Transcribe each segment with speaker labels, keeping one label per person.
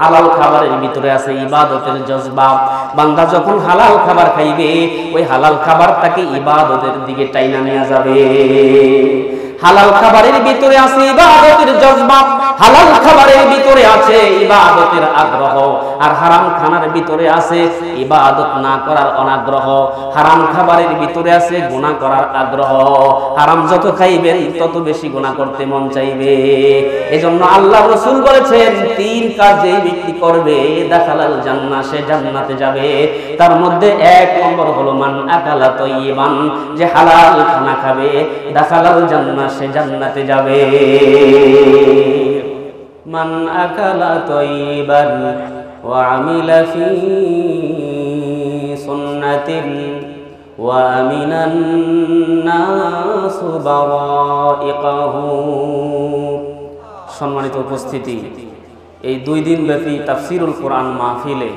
Speaker 1: হালাল খাবারের ভিতরে আছে ইবাদতের জজবা। বান্দা যখন হালাল খাবার খাইবে ওই হালাল খাবার তাকে ইবাদতের দিকে টাইনা নিয়ে যাবে। হালাল খাবারের ভিতরে আছে ইবাদতের জজবা, হালাল খাবারের ভিতরে আছে ইবাদতের আগ্রহ, আর হারাম খানার ভিতরে আছে ইবাদত না করার অনাগ্রহ। হারাম খাবারের ভিতরে আছে গুনাহ করার আগ্রহ। হারাম যত খাইবেন তত বেশি গুনাহ করতে মন চাইবে। এজন্য আল্লাহ রাসূল বলেছেন 3 কাজ যেই ব্যক্তি করবে দাখালাল জান্নাহ, সে জান্নাতে যাবে। তার মধ্যে 1 নম্বর হলো মান আকালা তাইয়িবান, যে হালাল খানা খাবে দাখালাল জান্নাহ, সে জান্নাতে যাবে। মান আকালা তাইয়িবান ওয়া আমিলা ফি সুন্নাতিন ওয়া আমিনান নাস বারাইকাহু। সম্মানিত উপস্থিতি, এই 2 দিন ব্যাপী তাফসীরুল কোরআন মাহফিলে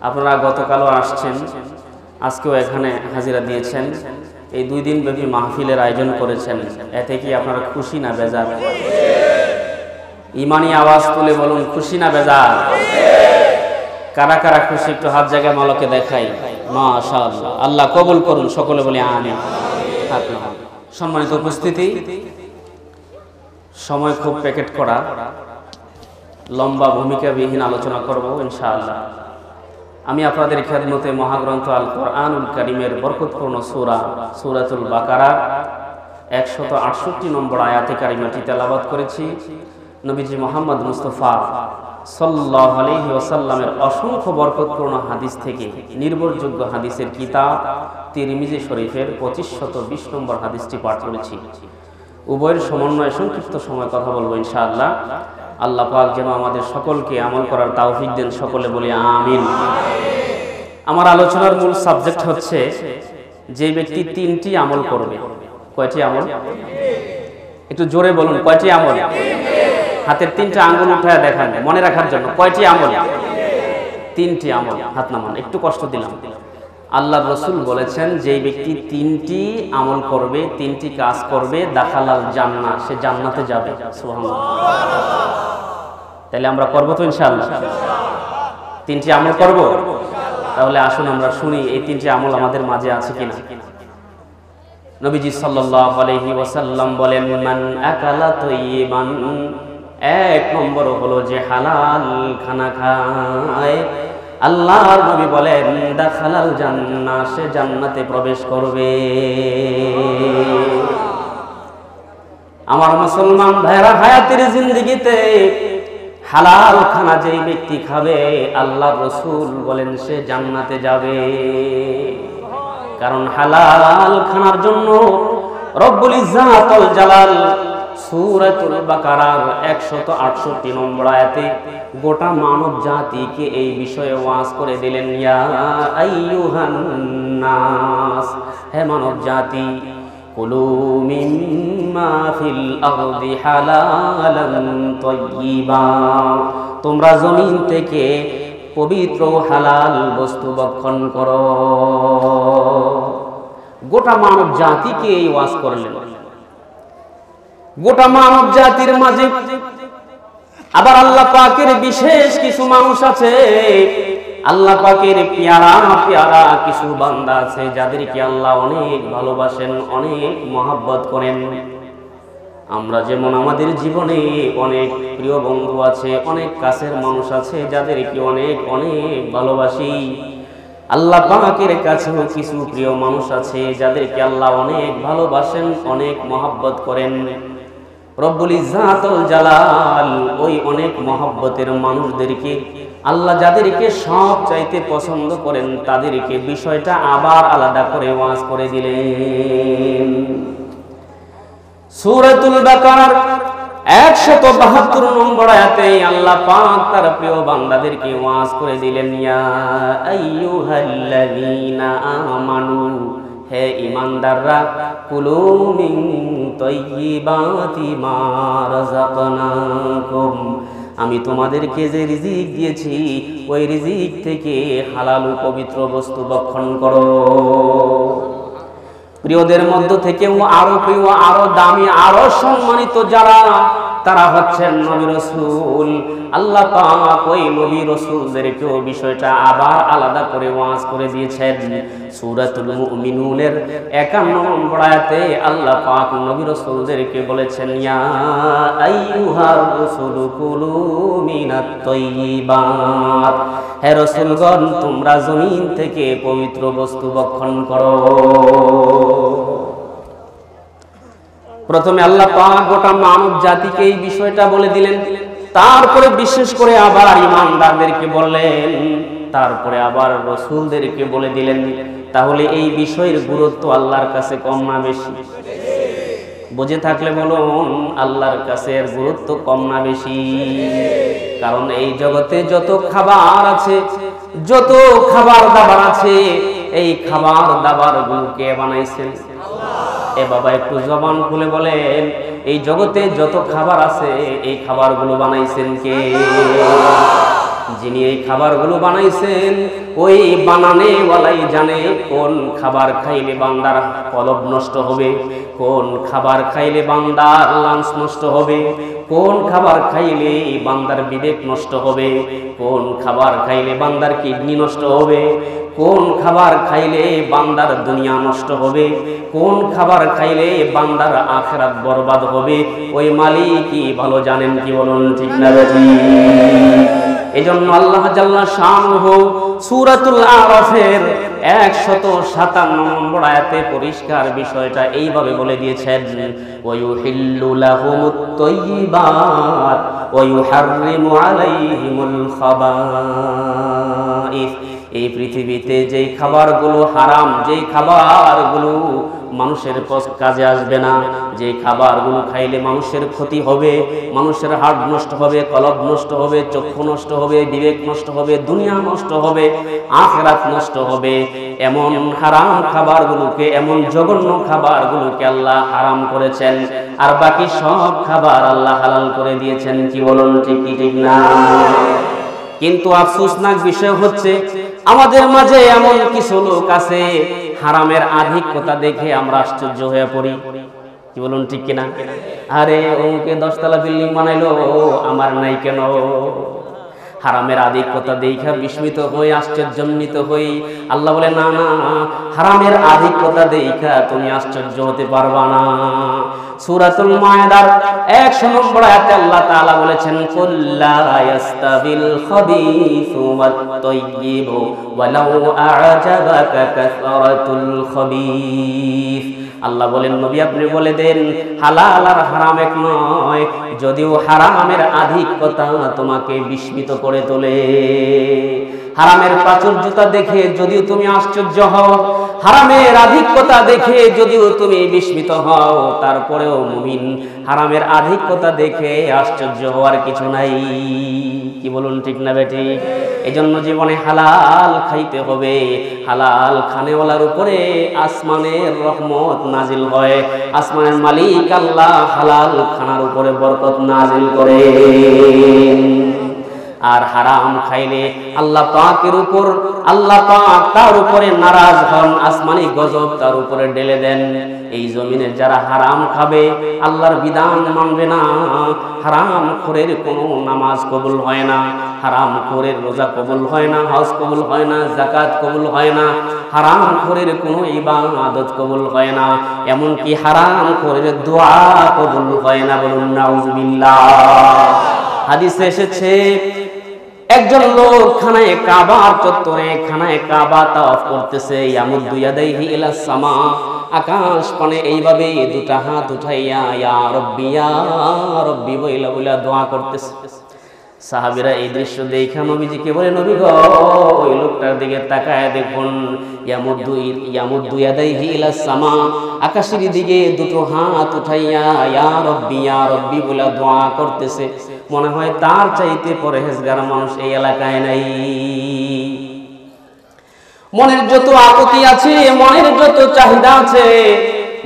Speaker 1: আপনারা গতকালও আসছেন, আজকেও এখানে হাজিরা দিয়েছেন। এই 2 দিন ব্যাপী মাহফিলের আয়োজন করেছেন, এতে কি আপনারা খুশি না বেজার? ইমানি আওয়াজ তুলে বলুন, খুশি না বেজার? কারা কারা খুশি একটু হাত জায়গায় মালকে দেখাই। মাশাআল্লাহ, আল্লাহ কবুল করুন, সকলে বলি আমিন। সম্মানিত উপস্থিতি, সময় খুব প্যাকেট করা, লম্বা ভূমিকাবিহীন আলোচনা করব ইনশাআল্লাহ। আমি আপনাদের খেদমতে মহাগ্রন্থ আল কোরআনুল কারীমের বরকতপূর্ণ সূরা সূরাতুল বাকারা 168 নম্বর আয়াতে কারিমাটি তেলাওয়াত করেছি। নবীজি মুহাম্মদ মুস্তাফা সাল্লাল্লাহু আলাইহি ওয়াসাল্লামের অসংখ্য বরকতপূর্ণ হাদিস থেকে নির্ভরযোগ্য হাদিসের কিতাব তিরমিজি শরীফের 2520 নম্বর হাদিসটি পাঠ করেছি। উভয়ের সমন্বয়ে সংক্ষিপ্ত সময় কথা বলবো ইনশাআল্লাহ। আল্লাহ পাক যেন আমাদের সকলকে আমল করার তৌফিক দেন, সকলে বলি আমিন। আমার আলোচনার মূল সাবজেক্ট হচ্ছে যে ব্যক্তি 3টি আমল করবে। কয়টি আমল? একটু জোরে বলুন, কয়টি আমল? হাতের 3টা আঙ্গুল উঠায় দেখান মনে রাখার জন্য। কয়টি আমল? 3টি আমল। হাত নামান, একটু কষ্ট দিলাম। আল্লাহর রাসূল বলেছেন যে ব্যক্তি 3টি আমল করবে, 3টি কাজ করবে, দাখালাল জান্নাহ, সে জান্নাতে যাবে। সুবহানাল্লাহ। তাহলে আমরা করব তো ইনশাআল্লাহ? 3টি আমল করব? তাহলে আসুন আমরা শুনি এই 3টি আমল আমাদের মাঝে আছে কিনা। নবীজি সাল্লাল্লাহু আলাইহি ওয়াসাল্লাম বলেন, মান আকালা তাইয়িবান, 1 নম্বর হলো যে হালাল খানা খায়। আল্লাহর নবী বলেন দাখালাল জান্নাহ, সে জান্নাতে প্রবেশ করবে। আমার মুসলমান ভাইরা, হায়াতের জিন্দেগিতে হালাল খানা যেই ব্যক্তি খাবে আল্লাহর রাসূল বলেন সে জান্নাতে যাবে। কারণ হালাল খানার জন্য রব্বুল ইজ্জাত ওয়াল জালাল সূরাতুল বাকারার 168 নম্বর আয়াতে গোটা মানব জাতিকে এই বিষয়ে ওয়াজ করে দিলেন, ইয়া আইয়ুহান নাস, হে মানব জাতি, কুলু মিম্মা ফিল আরদি হালালান তাইয়্যিবা, তোমরা জমিন থেকে পবিত্র হালাল বস্তু ভক্ষণ করো। গোটা মানব জাতিকে এই ওয়াজ করলেন। গোটা মানব জাতির মাঝে আবার আল্লাহ পাকের বিশেষ কিছু মানুষ আছে, আল্লাহ পাকের পেয়ারা পেয়ারা কিছু বান্দা আছে যাদেরকে আল্লাহ অনেক ভালোবাসেন, অনেক মহব্বত করেন। আমরা যেমন আমাদের জীবনে অনেক প্রিয় বন্ধু আছে, অনেক কাছের মানুষ আছে যাদেরকে অনেক অনেক ভালোবাসি, আল্লাহ পাকের কাছেও কিছু প্রিয় মানুষ আছে যাদেরকে আল্লাহ অনেক ভালোবাসেন, অনেক মহব্বত করেন। রব্বুল ইজ্জাত ওয়াল জালাল ওই অনেক মহব্বতের মানুষদেরকে আল্লাহ যাদেরকে সব চাইতে পছন্দ করেন তাদেরকে বিষয়টা আবার আলাদা করে ওয়াজ করে দিলেন। সূরাতুল বাকারার 172 নম্বর আয়াতে আল্লাহ পাক তার প্রিয় বান্দাদেরকে ওয়াজ করে দিলেন, ইয়া আইয়ুহাল্লাযীনা আমানু, হে ঈমানদাররা, কুলু মিন তাইয়্যিবাতি মা রাযাকনাকুম, আমি তোমাদেরকে যে রিজিক দিয়েছি ওই রিজিক থেকে হালাল ও পবিত্র বস্তু ভক্ষণ করো। প্রিয়দের মধ্য থেকেও আরো প্রিয়, আরো দামি, আরো সম্মানিত যারা তারা হচ্ছেন নবী রাসূল। আল্লাহ পাক ওই নবী রাসূলদেরকেও বিষয়টা আবার আলাদা করে ওয়াজ করে দিয়েছেন। সূরাতুল মুমিনুনের 51 নম্বর আয়াতে আল্লাহ পাক নবী রাসূলদেরকে বলেছেন, ইয়া আইয়ুহার রাসূলু কুলু মিনাত তাইয়্যিবাত, হে রাসূলগণ তোমরা জমিন থেকে পবিত্র বস্তু ভক্ষণ করো। প্রথমে আল্লাহ পাক গোটা মানব জাতিকে এই বিষয়টা বলে দিলেন, তারপরে বিশেষ করে আবার ঈমানদারদেরকে বললেন, তারপরে আবার রাসূলদেরকে বলে দিলেন। তাহলে এই বিষয়ের গুরুত্ব আল্লাহর কাছে কম না বেশি? বুঝে থাকলে বলুন, আল্লাহর কাছে এর গুরুত্ব কম না বেশি? কারণ এই জগতে যত খাবার আছে, যত খাবার দাবার আছে, এই খাবার দাবার গুলো কে বানাইছেন? এ বাবা একটু জবান খুলে বলেন, এই জগতে যত খাবার আছে এই খাবারগুলো বানাইছেন কে? যিনি এই খাবারগুলো বানাইছেন ওই বানানেওয়ালাই জানে কোন খাবার খাইলে বান্দার কলব নষ্ট হবে, কোন খাবার খাইলে বান্দার লাঞ্চ নষ্ট হবে, কোন খাবার খাইলে বান্দার বিবেক নষ্ট হবে, কোন খাবার খাইলে বান্দার কিডনি নষ্ট হবে, কোন খাবার খাইলে বান্দার দুনিয়া নষ্ট হবে, কোন খাবার খাইলে বান্দার আখিরাত বরবাদ হবে, ওই মালিকই ভালো জানেন। কি বলুন, ঠিক না বেঠি? এজন্য আল্লাহ জাল্লা শানুহু সূরাতুল আরাফের 157 নম্বর আয়াতে পরিষ্কার বিষয়টা এইভাবে বলে দিয়েছেন, ওয়া ইউহিল্লু লাহুমুত তাইয়্যিবাত ওয়া ইউহাররিমু আলাইহিমুল খাবাইস। এই পৃথিবীতে যেই খাবারগুলো হারাম, যেই খাবারগুলো মানুষের কাজে আসবে না, যে খাবারগুলো খাইলে মানুষের ক্ষতি হবে, মানুষের হাড় নষ্ট হবে, কলব নষ্ট হবে, চক্ষু নষ্ট হবে, বিবেক নষ্ট হবে, দুনিয়া নষ্ট হবে, আখিরাত নষ্ট হবে, এমন হারাম খাবারগুলোকে, এমন জঘন্য খাবারগুলোকে আল্লাহ হারাম করেছেন, আর বাকি সব খাবার আল্লাহ হালাল করে দিয়েছেন। কি বলুন, ঠিক কি ঠিক না? কিন্তু আফসোসনাক বিষয় হচ্ছে আমাদের মাঝে এমন কিছু লোক আছে, হারামের আধিক্যতা দেখে আমরা আশ্চর্য হয়ে পড়ি। কি বলুন, ঠিক কিনা? আরে ওকে 10 তলা বিল্ডিং বানাইলো, আমার নাই কেন? হারামের আধিক্যতা দেখা বিস্মিত হই, আশ্চর্যান্বিত হই। আল্লাহ বলে, না না, হারামের আধিক্যতা দেখা তুমি আশ্চর্য হতে পারবা না। সূরাতুল মায়েদার 100 নম্বর আয়াতে আল্লাহ তাআলা বলেছেন, কুল্লা ইয়াস্তাবিল খাবিসু ওয়াত তাইয়্যিবু ওয়ালাউ আ'জাবাকা কাসরাতুল খাবিস। আল্লাহ বলেন, নবী আপনি বলে দেন, হালাল আর হারাম এক নয়। যদিও হারামের আধিক্যতা তোমাকে বিস্মিত করে তোলে, হারামের প্রাচুর্যতা দেখে যদিও তুমি আশ্চর্য হও, হারামের আধিক্যতা দেখে যদিও তুমি বিস্মিত হও, তারপরেও মুমিন হারামের আধিক্যতা দেখে আশ্চর্য হওয়ার কিছু নাই। কি বলুন, ঠিক না বেটি? এজন্য জীবনে হালাল খাইতে হবে। হালাল খানেওয়ালার উপরে আসমানের রহমত নাজিল হয়। আসমানের মালিক আল্লাহ হালাল খানার উপরে বরকত নাজিল করে। আর হারাম খাইলে আল্লাহ পাকের উপর, আল্লাহ পাক তার উপরে নারাজ হন, আসমানি গজব তার উপরে ঢেলে দেন। এই জমিনে যারা হারাম খাবে, আল্লাহর বিধান মানবে না, হারাম খোরের কোনো নামাজ কবুল হয় না, হারাম খোরের রোজা কবুল হয় না, হজ কবুল হয় না, যাকাত কবুল হয় না, হারাম খোরের কোনো ইবাদত কবুল হয় না, এমনকি হারাম খোরের দোয়া কবুল হয় না। বলুন নাউজুবিল্লাহ। হাদিসে এসেছে, একজন লোক খানায় কাবার চত্বরে, খানায় কাবা তাওয়াফ করতেছে, ইয়ামুদ্দু ইয়াদাইহি ইলাস সামা, আকাশ পানে এইভাবে দুটা হাত উঠাইয়া ইয়া রব্বি বইলা বইলা দোয়া করতেছে। সাহাবীরা এই দৃশ্য দেখে নবীজিকে বলে, নবী গো, ওই লোকটার দিকে তাকায় দেখুন, ইয়ামুদ্দু ইয়াদাইহি ইলাস সামা, আকাশের দিকে দুটো হাত উঠাইয়া ইয়া রব্বি বইলা দোয়া করতেছে। মনে হয় তার চাইতে পরহেজগার মানুষ এই এলাকায় নাই। মনের যত আপত্তি আছে, মনের যত চাহিদা আছে,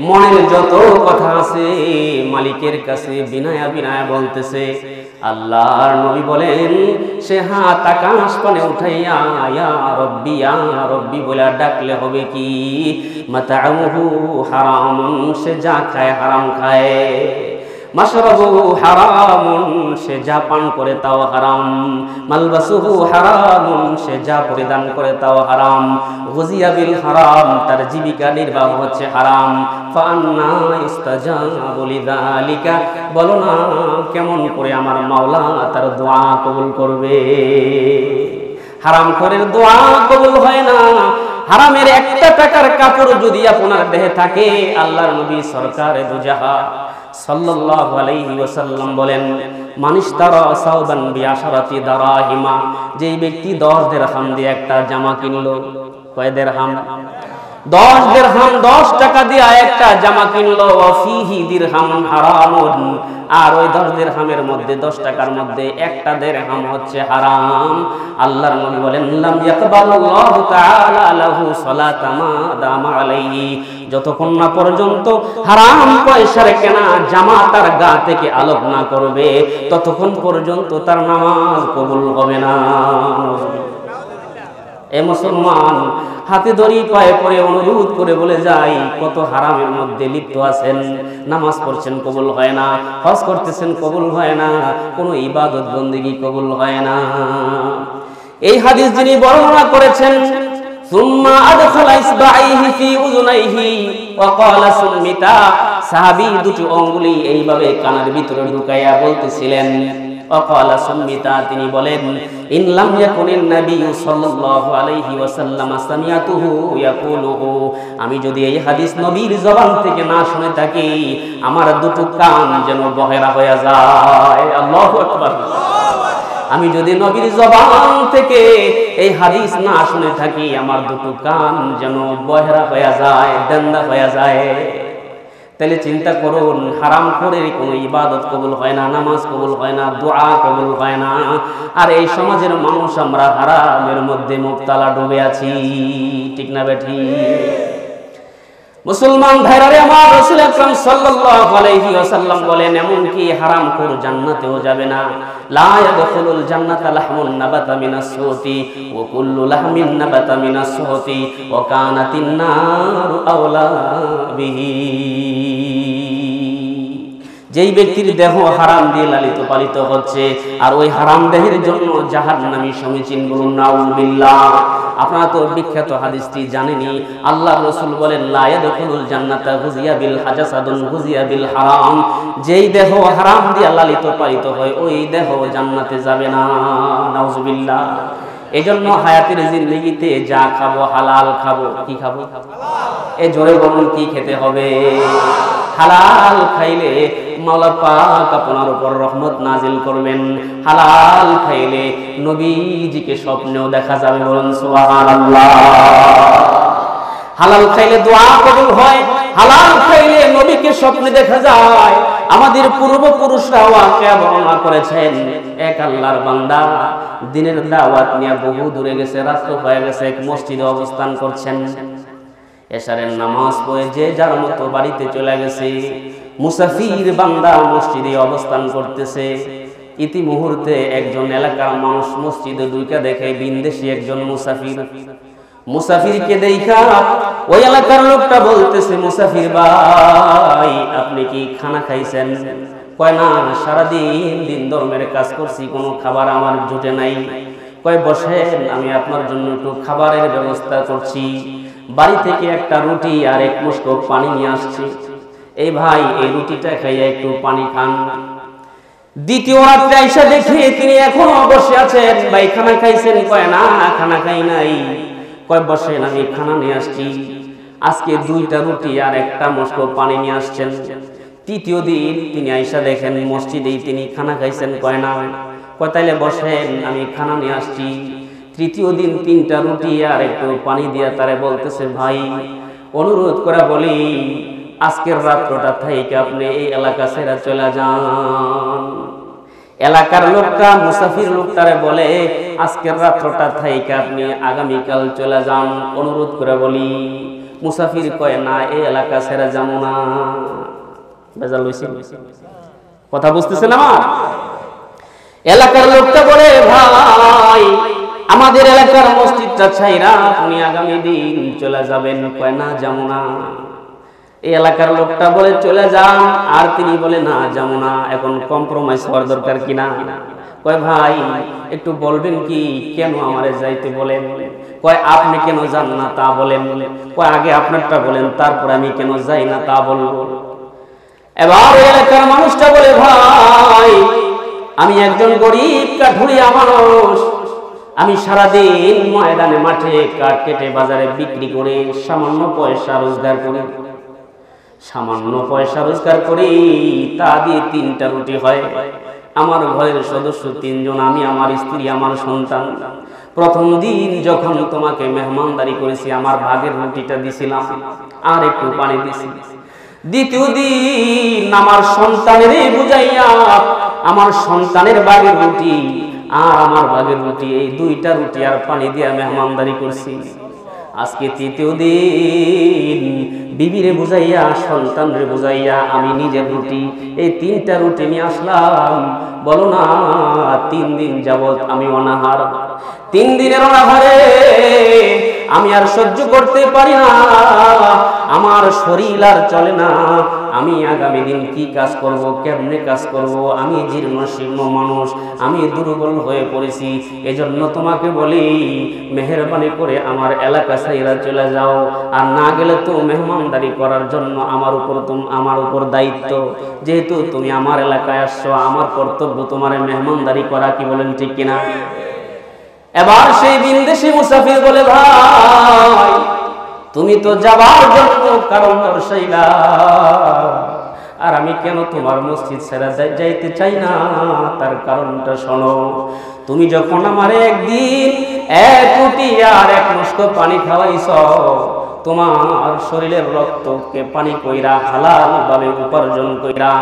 Speaker 1: মনের যত কথা আছে, মালিকের কাছে বিনায়া বিনায়া বলতেছে। আল্লাহর নবী বলেন, সে হাত আকাশ পানে উঠাইয়া ইয়া রব্বি বলে ডাকলে হবে কি? মাতাউহু হারাম, সে যা খায় হারাম খায়, মাশরাবুহু হারামুন, সে যা পান করে তাও হারাম। মালবাসুহু হারামুন, সে যা পরিধান করে তাও হারাম। গুযিয়া বিল হারাম, তার জীবিকা নির্বাহ হচ্ছে হারাম। ফাআন্না ইস্তাজাবু লিযালিকা, বলো না কেমন করে আমার মাওলা তার দোয়া কবুল করবে? হারামখোরের দোয়া কবুল হয় না। হারামের একটা টাকার কাপড় যদি আপনার দেহে থাকে, আল্লাহর নবী সরকারে দুজাহান সাল্লাল্লাহু আলাইহি ওয়াসাল্লাম বলেন, মানিশতারা সাওবান বিআশারাতি দারাহিমা, যেই ব্যক্তি 10 দিরহাম দিয়ে একটা জামা কিনলো, কয় দিরহাম? 10 দিরহাম, 10 টাকা দিয়ে একটা জামা কিনলো। ওয়া ফিহি দিরহাম হারামুন, আর ওই 10 দিরহামের মধ্যে 10 টাকার মধ্যে একটা দিরহাম হচ্ছে হারাম। আল্লাহর নবী বলেন, লাম ইয়াকবালুল্লাহু তাআলা লাহু সালাতা মা দামা আলাইহি, যতক্ষণ না পর্যন্ত হারাম পয়সার কেনা জামা তার গা থেকে আলোক না করবে, ততক্ষণ পর্যন্ত তার নামাজ কবুল হবে না। এ মুসলমান, হাতে ধরি পায়ে পড়ে অনুরোধ করে বলে যাই, কত হারামের মধ্যে লিপ্ত আছেন। নামাজ পড়ছেন কবুল হয় না, হজ করতেছেন কবুল হয় না, কোনো ইবাদত বন্দেগী কবুল হয় না। এই হাদিস যিনি বর্ণনা করেছেন, সুম্মা আদখালা ইসবাইহি ফি উযুনাইহি ওয়া ক্বালা সুম্মিতা, সাহাবী দুটি আঙ্গুলি এইভাবে কানের ভিতরে ঢুকাইয়া বলতেছিলেন, ওয়াকালা সুম্মিতা, তিনি বলেন, ইন লাম ইয়াকুনিন নবী সাল্লাল্লাহু আলাইহি ওয়াসাল্লাম সামিয়াতুহু ইয়াকুলুহু, আমি যদি এই হাদিস নবীর জবান থেকে না শুনে থাকি, আমার দুটো কান যেন বহেরা হয়ে যায়। আল্লাহু আকবার। আমি যদি নবীর জবান থেকে এই হাদিস না শুনে থাকি, আমার দুটো কান যেন বহেরা হয়ে যায়, দেন্দা হয়ে যায়। তাহলে চিন্তা করুন, হারামখোরের কোনো ইবাদত কবুল হয় না, নামাজ কবুল হয় না, দোয়া কবুল হয় না। আর এই সমাজের মানুষ আমরা হারামের মধ্যে মুবতালা ডুবে আছি, ঠিক না বেঠি? মুসলমান ভাইরারে আমার, রাসূল আকরাম সাল্লাল্লাহু আলাইহি ওয়াসাল্লাম বলেন, এমনকি হারামখোর জান্নাতেও যাবে না। লা ইয়াদখুলুল জান্নাতা লাহমুন নাবাতা মিনাস সুহতি ওয়া কুল্লু লাহমিন নাবাতা মিনাস সুহতি ওয়া কানাতিন নারু আওলা বিহি। যেই ব্যক্তির দেহ হারাম দিয়ে লালিত পালিত হচ্ছে, আর ওই হারাম দেহের জন্য জাহান্নামী সমীচীন, বলুন নাউযুবিল্লাহ। আপনারা তো বিখ্যাত হাদিসটি জানেনই, আল্লাহর রাসূল বলেন, লা ইয়াদখুলুল জান্নাতা গুযিয়া বিল হাজাসাদুন গুযিয়া বিল হারাম, যেই দেহ হারাম দিয়ে লালিত পালিত হয়, ওই দেহ জান্নাতে যাবে না। নাউযুবিল্লাহ। এজন্য হায়াতের জিন্দেগিতে যা খাবো হালাল খাবো। কি খাবো? এ জোরে বলুন, কি খেতে হবে? হালাল খাইলে মাওলা পাক আপনার উপর রহমত নাজিল করবেন। হালাল খাইলে নবীজিকে স্বপ্নেও দেখা যাবে, বলুন সুবহানাল্লাহ। হালাল খাইলে দোয়া কবুল হয়, হালাল খাইলে নবীকে স্বপ্নে দেখা যায়। আমাদের পূর্বপুরুষরা ওয়াকিয়া বর্ণনা করেছেন, এক আল্লাহর বান্দা দিনের দাওয়াত নিয়ে বহু দূরে গেছে, রাত হয়ে গেছে, এক মসজিদে অবস্থান করছেন। এশারের নামাজ পড়ে যে যার মতো বাড়িতে চলে গেছে। মুসাফির বান্দা মসজিদে অবস্থান করতেছে। ইতি মুহূর্তে একজন এলাকার মানুষ মসজিদে ঢুকে দেখে বিন্দেশী একজন মুসাফির। মুসাফিরকে দেখা ওই এলাকার লোকটা বলতেছে, মুসাফির ভাই, আপনি কি খানা খাইছেন? কয় না, সারাদিন দিন ধর্মের কাজ করছি, কোনো খাবার আমার জুটে নাই। কয় বসেন, আমি আপনার জন্য একটু খাবারের ব্যবস্থা করছি। বাড়ি থেকে একটা রুটি আর এক মুষ্টি পানি নিয়ে আসছি। এই ভাই, এই রুটিটা খাইয়া একটু পানি খান। দ্বিতীয় রাত্রে আইসা দেখে তিনি এখনো বসে আছেন। ভাই খানা খাইছেন? কয় না, খানা খাই নাই। কয় বসেন, আমি খানা নিয়ে আসছি। আজকে 2টা রুটি আর একটা মুষ্টি পানি নিয়ে আসছেন। তৃতীয় দিন তিনি আইসা দেখেন মসজিদেই তিনি খানা খাইছেন। কয় না। কয় তাইলে বসেন, আমি খানা নিয়ে আসছি। তৃতীয় দিন 3টা রুটি আর একটু পানি দিয়া তারে বলতেছে, ভাই অনুরোধ করে বলি, আজকের রাত্রটা থেকে আপনি এই এলাকা ছেড়ে চলে যান। এলাকার লোকটা মুসাফির লোকটারে বলে, আজকের রাত্রটা থেকে আপনি আগামীকাল চলে যান, অনুরোধ করে বলি। মুসাফির কয় না, এই এলাকা ছেড়ে যাবো না। বেজাল হইছে? কথা বুঝতেছেন আমার? এলাকার লোকটা বলে, ভাই আমাদের এলাকার মসজিদটা ছাইরা আপনি আগামী দিন চলে যাবেন। কয় না, যাবো না। এই এলাকার লোকটা বলে চলে যান, আর তিনি বলে না যাবো না, এখন কম্প্রোমাইজ হওয়ার দরকার কিনা। কয় ভাই একটু বলবেন কি কেন আমারে যাইতে বলেন? কয় আপনি কেন যান না তা বলেন। কয় আগে আপনারটা বলেন, তারপর আমি কেন যাই না তা বলবো। এবার এলাকার মানুষটা বলে ভাই আমি একজন গরিব কাঠুরিয়া মানুষ, আমি সারাদিন ময়দানে মাঠে কাঠ কেটে বাজারে বিক্রি করে সামান্য পয়সা রোজগার করি, সামান্য পয়সা রোজগার করি, তা দিয়ে 3টা রুটি হয়। আমার ঘরের সদস্য 3 জন, আমি, আমার স্ত্রী, আমার সন্তান। প্রথম দিন যখন তোমাকে মেহমানদারি করেছি আমার ভাগের রুটিটা দিছিলাম, আর একটু পানি দিছি। দ্বিতীয় দিন আমার সন্তানের বুঝাইয়া আমার সন্তানের ভাগের রুটি আর আমার ভাগের রুটি, এই 2টা রুটি আর পানি দিয়া মেহমানদারি করছি। আজকে 3য় দিন বিবিরে বুঝাইয়া সন্তানরে বুঝাইয়া আমি নিজের রুটি, এই 3টা রুটি নিয়ে আসলাম। বলো না 3 দিন যাবত আমি অনাহার। 3 দিনের অনাহারে আমি আর সহ্য করতে পারি না, আমার শরীর আর চলে না। আমি আগামী দিন কি কাজ করব, কেমনে কাজ করব? আমি জীর্ণ শীর্ণ মানুষ, আমি দুর্বল হয়ে পড়েছি। এজন্য তোমাকে বলি মেহেরবানি করে আমার এলাকা ছাইরা চলে যাও, আর না গেলে তো মেহমানদারি করার জন্য আমার উপর দায়িত্ব। যেহেতু তুমি আমার এলাকায় আসছো, আমার কর্তব্য তোমার মেহমানদারি করা। কি বলেন ঠিক কিনা? এবার সেই বিদেশি মুসাফির বলে ভাই তুমি তো যাবার জন্য কারণ দর্শাইলা, আর আমি কেন তোমার মসজিদ ছেড়ে যাইতে চাই না তার কারণটা শোনো। তুমি যখন আমার একদিন 1 রুটি আর 1 মুষ্ক পানি খাওয়াইছ, তোমার শরীরের রক্তকে পানি কইরা হালাল ভাবে উপার্জন কইরা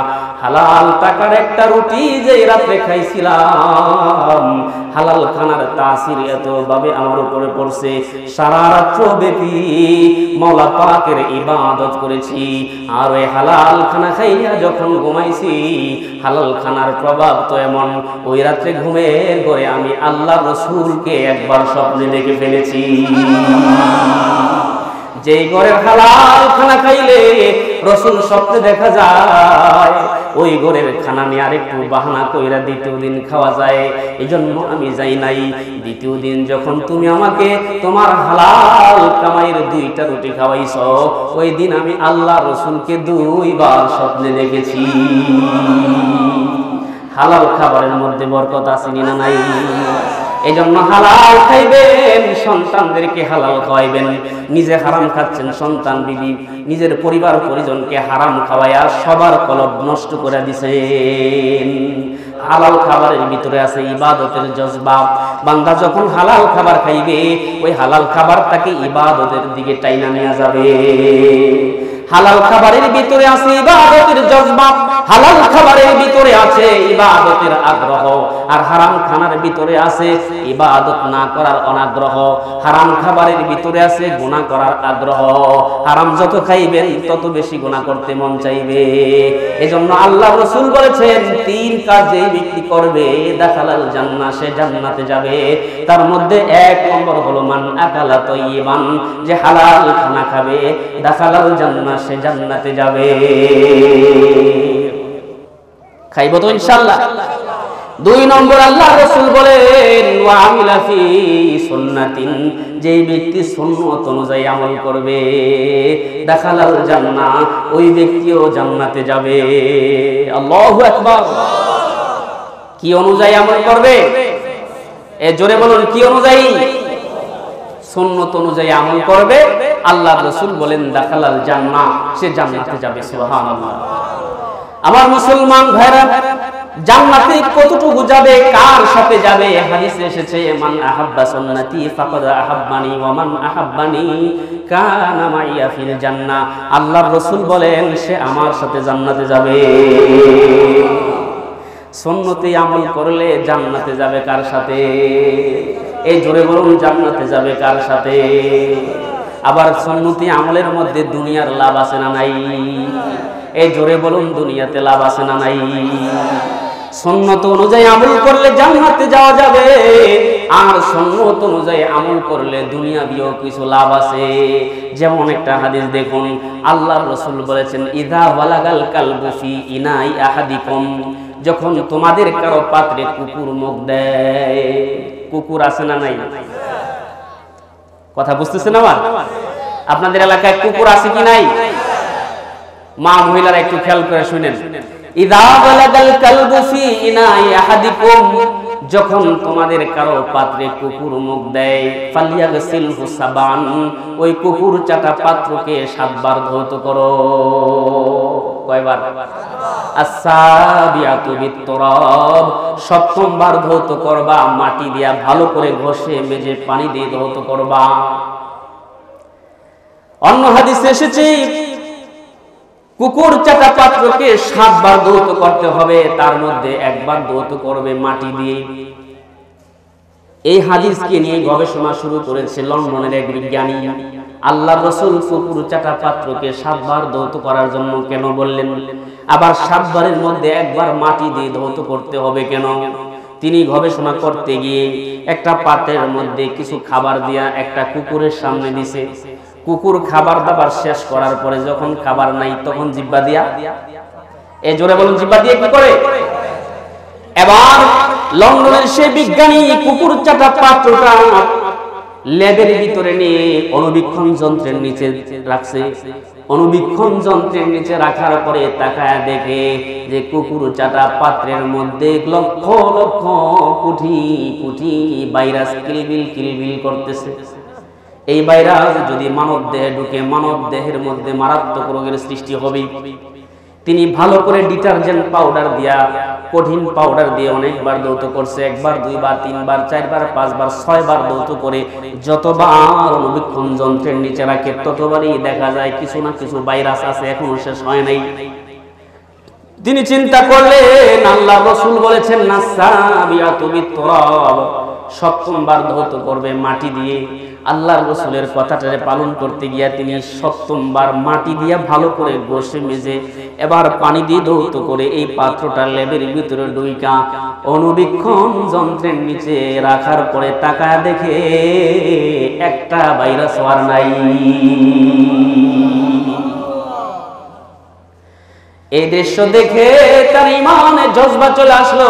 Speaker 1: হালাল টাকার একটা রুটি যে রাতে খাইছিলাম, হালাল খানার তাসির এত ভাবে আমার উপরে পড়ছে, সারা রাত্র ব্যাপী মওলা পাকের ইবাদত করেছি। আর ওই হালাল খানা খাইয়া যখন ঘুমাইছি, হালাল খানার প্রভাব তো এমন, ওই রাত্রে ঘুমের ঘরে আমি আল্লাহ রসুলকে একবার স্বপ্নে দেখে ফেলেছি। যেই ঘরের হালাল খানা খাইলে রসুল স্বপ্নে দেখা যায়, ওই ঘরের খানা নিয়ে আরেকটু বাহানা কইরা 2য় দিন খাওয়া যায়। এই জন্য আমি যাই নাই। 2য় দিন যখন তুমি আমাকে তোমার হালাল কামাইয়ের 2টা রুটি খাওয়াইছ, ওই দিন আমি আল্লাহ রসুলকে 2 বার স্বপ্নে দেখেছি। হালাল খাবারের মধ্যে বরকত আছে না নাই? এই জন্য হালাল খাইবেন, সন্তানদেরকে হালাল খাওয়াইবেন। নিজে হারাম খাচ্ছেন, সন্তান বিবি নিজের পরিবার পরিজনকে হারাম খাওয়াইয়া সবার কলব নষ্ট করে দিছেন। হালাল খাবারের ভিতরে আছে ইবাদতের জজবা। বান্দা যখন হালাল খাবার খাইবে, ওই হালাল খাবার তাকে ইবাদতের দিকে টাইনা নিয়ে যাবে। হালাল খাবারের ভিতরে আছে ইবাদতের জজবা, হালাল খাবারের ভিতরে আছে ইবাদতের আগ্রহ, আর হারাম খানার ভিতরে আছে ইবাদত না করার অনাগ্রহ। হারাম খাবারের ভিতরে আছে গুনাহ করার আগ্রহ। হারাম যত খাইবেন তত বেশি গুনাহ করতে মন চাইবে। এজন্য আল্লাহ রাসূল বলেছেন 3 কাজ যেই ব্যক্তি করবে দাখালাল জান্নাহ, সে জান্নাতে যাবে। তার মধ্যে 1 নম্বর হলো মান আকালা তাইয়িবান, যে হালাল খানা খাবে দাখালাল জান্নাহ, সে জান্নাতে যাবে। খাইব তো ইনশাআল্লাহ। 2 নম্বর আল্লাহ রাসূল বলেন ওয়া আমিলা ফি সুন্নাতিন, যেই ব্যক্তি সুন্নাত অনুযায়ী আমল করবে দাখালাল জান্নাহ, ওই ব্যক্তিও জান্নাতে যাবে। আল্লাহু আকবার। কি অনুযায়ী আমল করবে? এ জোরে বলুন, কি অনুযায়ী? সুন্নাত অনুযায়ী আমল করবে, আল্লাহ রাসূল বলেন দাখালাল জান্নাহ, সে জান্নাতে যাবে। সুবহানাল্লাহ। আমার মুসলমান ভাইরা, জান্নাতে কতটুকু যাবে, কার সাথে যাবে? হাদিসে এসেছে মান আহাব্বা সুন্নতি ফাকাদ আহাব্বানি ওয়া মান আহাব্বানি কানা মাইয়া ফিল জান্নাহ। আল্লাহর রাসূল বলেন সে আমার সাথে জান্নাতে যাবে। সুন্নতে আমল করলে জান্নাতে যাবে কার সাথে? এই জোরে বলুন, জান্নাতে যাবে কার সাথে? আবার সুন্নতি আমলের মধ্যে দুনিয়ার লাভ আছে না নাই? এই জোরে বলুন, দুনিয়াতে লাভ আছে না নাই? সুন্নত অনুযায়ী আমল করলে জান্নাতে যাওয়া যাবে, আর সুন্নাত অনুযায়ী আমল করলে দুনিয়াবিও কিছু লাভ আছে। যেমন একটা হাদিস দেখুন, আল্লাহর রাসূল বলেছেন, ইযা বালাগাল কালবু ফি ইনাই আহাদিকুম, যখন তোমাদের কারো পাত্রে কুকুর মুখ দেয়। কুকুর আছে না নাই? কথা বুঝতেছেন আমার? আপনাদের এলাকায় কুকুর আছে কি নাই? মা মহিলারা একটু খেয়াল করে শুনেন। ইযা বালাগাল কালবু ফি ইনাই আহাদিকুম, যখন তোমাদের কারো পাত্রে কুকুর মুখ দেয়, ফালিয়াগসিলহু সাবান, ওই কুকুর চাটা পাত্রকে 7 বার ধৌত করো। কয়বার? আস-সাবিয়াতু বিত-তুরাব, 7ম বার ধৌত করবা, মাটি দিয়া ভালো করে ঘষে মেজে পানি দিয়ে ধৌত করবা। অন্য হাদিসে এসেছে কুকুর চাটা পাত্রকে 7 বার ধৌত করতে হবে, তার মধ্যে 1 বার ধৌত করবে মাটি দিয়ে। এই হাদিসকে নিয়ে গবেষণা শুরু করেছে লন্ডনের এক বিজ্ঞানী। আল্লাহর রাসূল কুকুর চাটা পাত্রকে 7 বার ধৌত করার জন্য কেন বললেন? আবার 7 বারের মধ্যে 1 বার মাটি দিয়ে ধৌত করতে হবে কেন? তিনি গবেষণা করতে গিয়ে একটা পাত্রের মধ্যে কিছু খাবার দিয়া একটা কুকুরের সামনে দিছে। কুকুর খাবার দাবার শেষ করার পরে যখন খাবার নাই, তখন জিহ্বা দিয়া, এ জোরে বলুন, জিহ্বা দিয়ে কি করে? এবার লন্ডনের সেই বিজ্ঞানী কুকুর চাটা পাত্রটা ল্যাবের ভিতরে নিয়ে অণুবীক্ষণ যন্ত্রের নিচে রাখছে। অণুবীক্ষণ যন্ত্রের নিচে রাখার পরে তাকায় দেখে যে কুকুর চাটা পাত্রের মধ্যে লক্ষ লক্ষ কোটি কোটি ভাইরাস কিলবিল কিলবিল করতেছে। এই ভাইরাস যদি মানব দেহে ঢুকে, মানব দেহের মধ্যে মারাত্মক রোগের সৃষ্টি হবে। তিনি ভালো করে ডিটারজেন্ট পাউডার দিয়া, কঠিন পাউডার দিয়ে অনেকবার ধৌত করছে। 1 বার, 2 বার, 3 বার, 4 বার, 5 বার, 6 বার ধৌত করে যতবার অণুবীক্ষণ যন্ত্রের নিচে রাখে, ততবারই দেখা যায় কিছু না কিছু ভাইরাস আছে, এখনো শেষ হয় নাই। তিনি চিন্তা করলেন, আল্লাহর রাসূল বলেছেন নাসাবিয়াতু বিত-তুরাব, 7ম বার ধৌত করবে মাটি দিয়ে। আল্লাহর রাসূলের কথাটারে পালন করতে গিয়া তিনি 7ম বার মাটি দিয়া ভালো করে ঘষে মেজে এবার পানি দিয়ে ধৌত করে এই পাত্রটা ল্যাবের ভিতরে ঢুইকা অণুবীক্ষণ যন্ত্রের নিচে রাখার পরে তাকায় দেখে একটা ভাইরাস আর নাই। এই দৃশ্য দেখে তার ঈমানে জজবা চলে আসলো।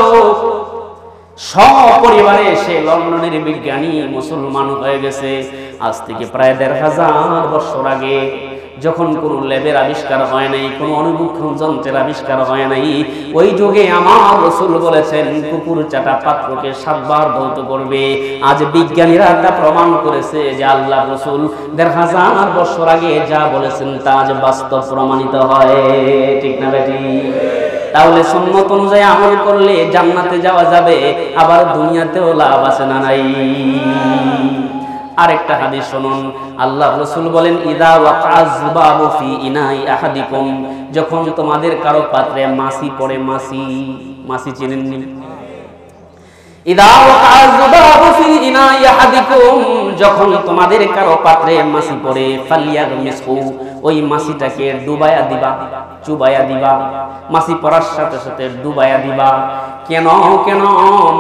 Speaker 1: সপরিবারে সে লন্ডনের বিজ্ঞানী মুসলমান হয়ে গেছে। আজ থেকে প্রায় 1500 বছর আগে, যখন কোন ল্যাবের আবিষ্কার হয় নাই, কোন অণুবীক্ষণ যন্ত্রের আবিষ্কার হয় নাই, ওই যুগে আমার রাসূল বলেছেন কুকুর চাটা পাত্রকে 7 বার ধৌত করবে। আজ বিজ্ঞানীরা তা প্রমাণ করেছে যে আল্লাহর রাসূল 1500 বছর আগে যা বলেছেন তা আজ বাস্তব প্রমাণিত হয়। ঠিক না বেটি? তাহলে সুন্নাত অনুযায়ী আমল করলে জান্নাতে যাওয়া যাবে, আবার দুনিয়াতেও লাভ আছে না নাই? আরেকটা হাদিস শুনুন, আল্লাহর রাসূল বলেন, ইদা ওয়াকাআজ যুবাবু ফি ইনাই আহাদিকুম, যখন তোমাদের কারো পাত্রে মাছি পড়ে, মাছি চেনেননি? ইদা ওয়াকাআজ যুবাবু ফি ইনাই আহাদিকুম, যখন তোমাদের কারো পাত্রে মাছি পড়ে, ফালিয়াগমিসহু, ওই মাছিটাকে ডুবায়া দিবা, চুবায়া দিবা। মাছি পড়ার সাথে সাথে ডুবায়া দিবা। কেন কেন